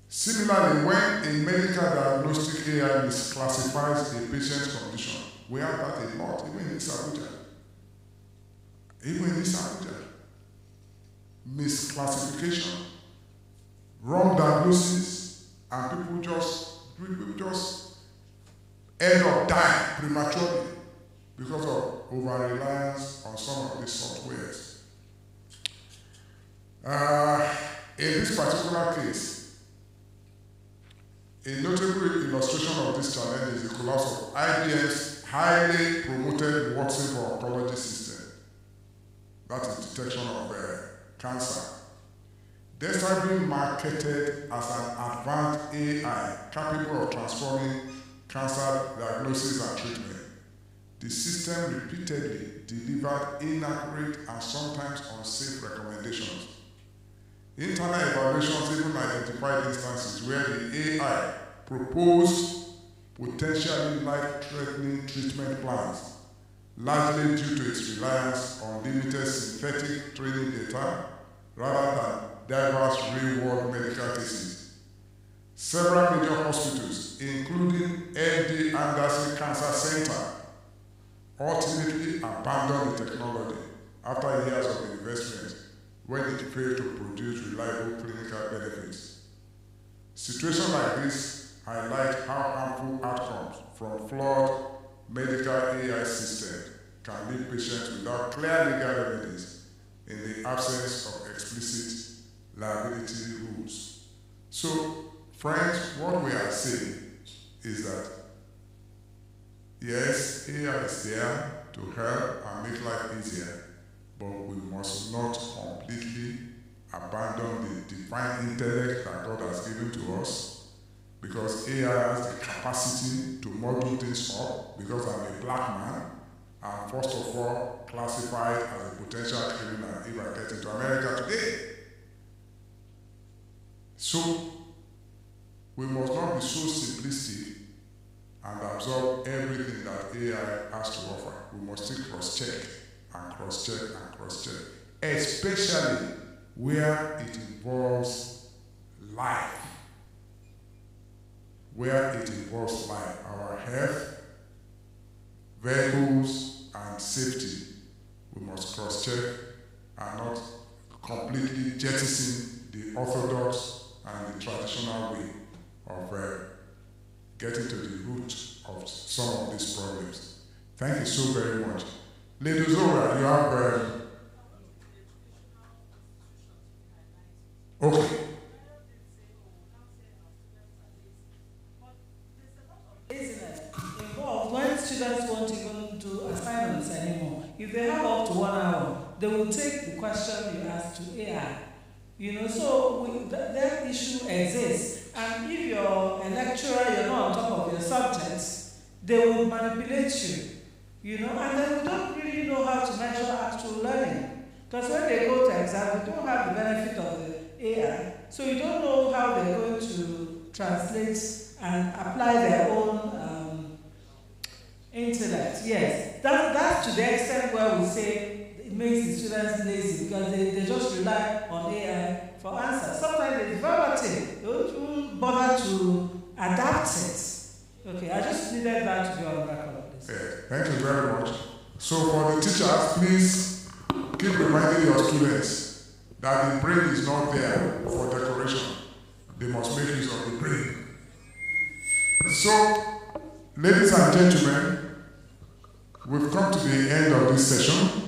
Similarly, when a medical diagnostic AI misclassifies a patient's condition, we have that a lot, even in this Abuja. Even in this Abuja. Misclassification, wrong diagnosis, and people just end up dying prematurely because of over-reliance on some of these softwares. In this particular case, a notable illustration of this challenge is the collapse of IBM's highly promoted Watson for Oncology system. That is detection of cancer. Despite being marketed as an advanced AI capable of transforming cancer diagnosis and treatment, the system repeatedly delivered inaccurate and sometimes unsafe recommendations. Internal evaluations even identified instances where the AI proposed potentially life-threatening treatment plans, largely due to its reliance on limited synthetic training data rather than diverse real-world medical cases. Several major hospitals, including MD Anderson Cancer Center, ultimately abandoned the technology after years of investment when it failed to produce reliable clinical benefits. Situations like this highlight how harmful outcomes from flawed medical AI systems can leave patients without clear legal remedies in the absence of explicit liability rules. So, friends, what we are saying is that yes, AI is there to help and make life easier, but we must not completely abandon the divine intellect that God has given to us, because AI has the capacity to model things up, because I'm a black man, I'm first of all classified as a potential criminal if I get into America today. So, we must not be so simplistic and absorb everything that AI has to offer. We must still cross-check and cross-check and cross-check, especially where it involves life. Where it involves life, our health, vehicles, and safety. We must cross-check and not completely jettison the orthodox and the traditional way of getting to the root of some of these problems. Thank you so very much. Ladies over, you have okay. Involved when students won't even do assignments anymore. If they have up to 1 hour, they will take the question you ask to AI. So that issue exists. And if you're a lecturer, you're not on top of your subjects, they will manipulate you, and then we don't really know how to measure actual learning. Because when they go to exam, they don't have the benefit of the AI. So you don't know how they're going to translate and apply their own intellect. Yes, that's to the extent where we say it makes the students lazy, because they just rely on AI for answers. Sometimes it's verbatim. They don't bother to adapt it. Okay, I just needed that to be on record. Thank you very much. So for the teachers, please keep reminding your students that the brain is not there for decoration. They must make use of the brain. So, ladies and gentlemen, we've come to the end of this session.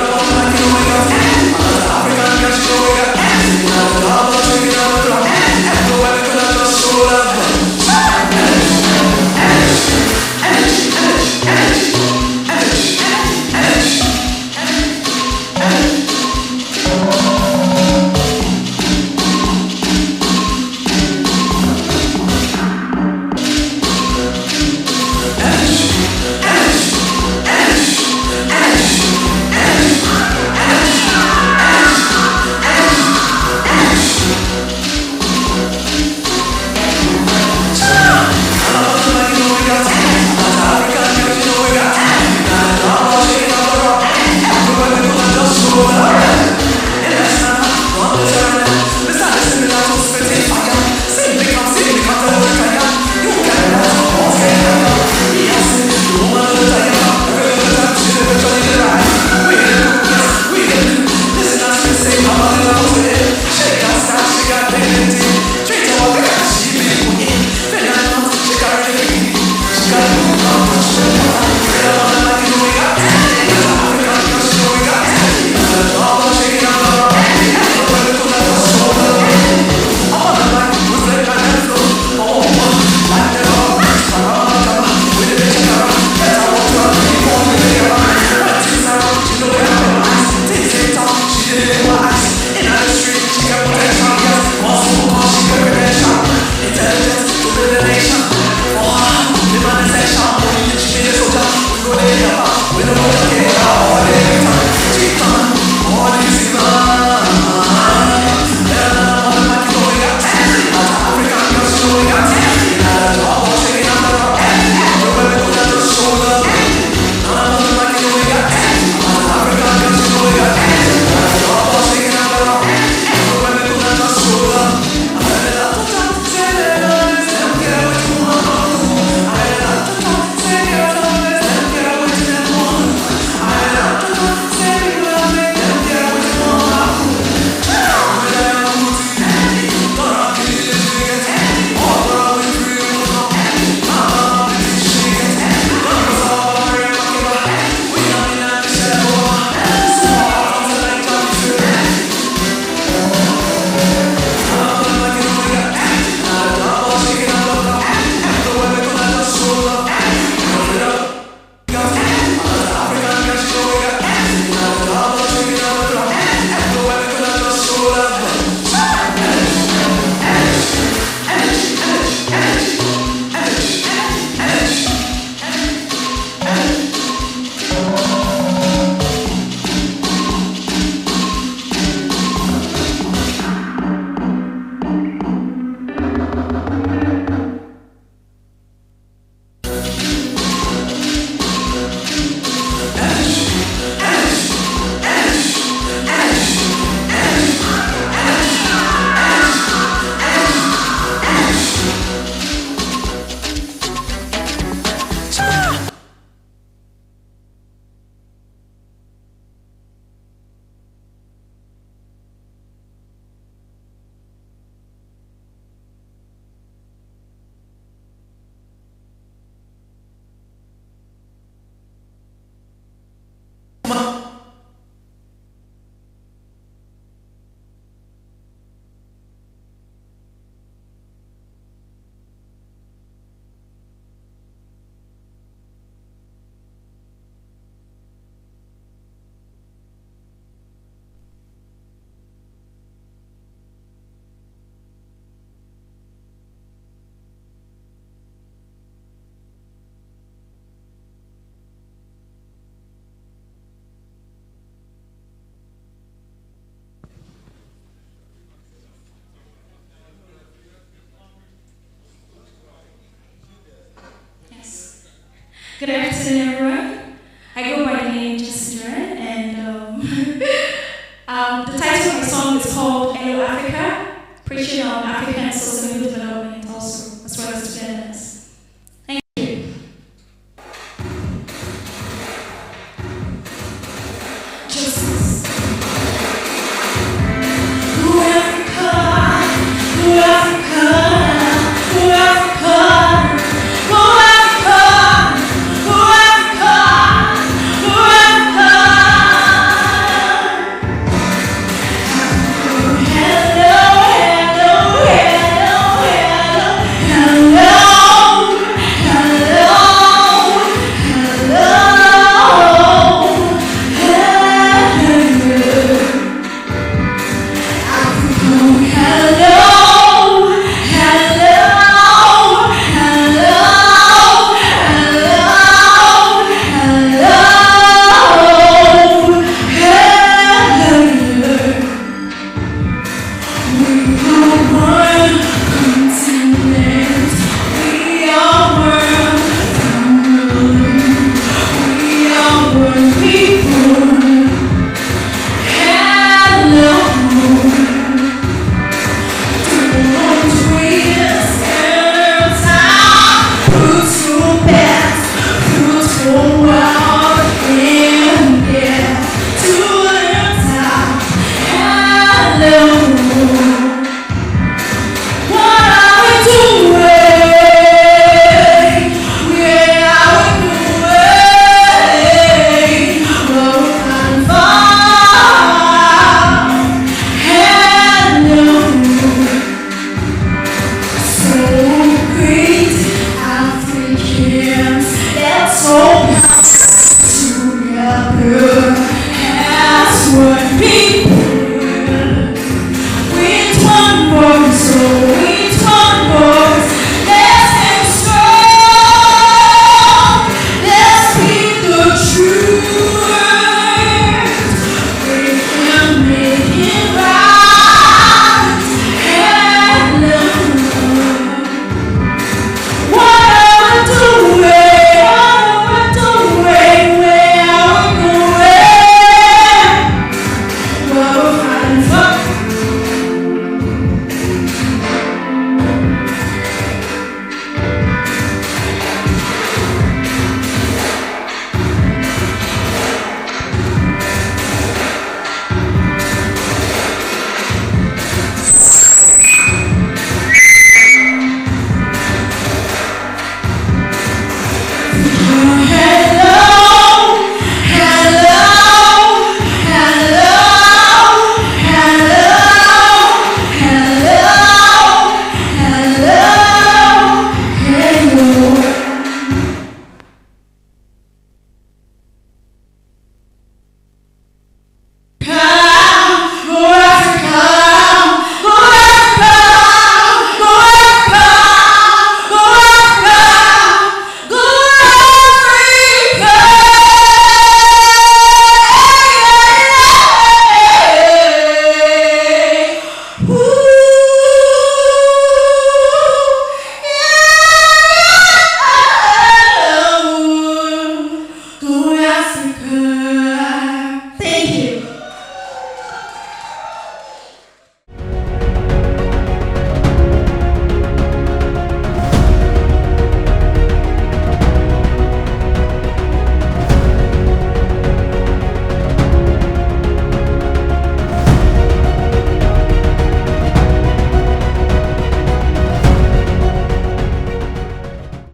Good afternoon, everyone. I go by the name Jessica, and the title of my song is called Hello Africa, preaching on African sustainable development also, as well as together.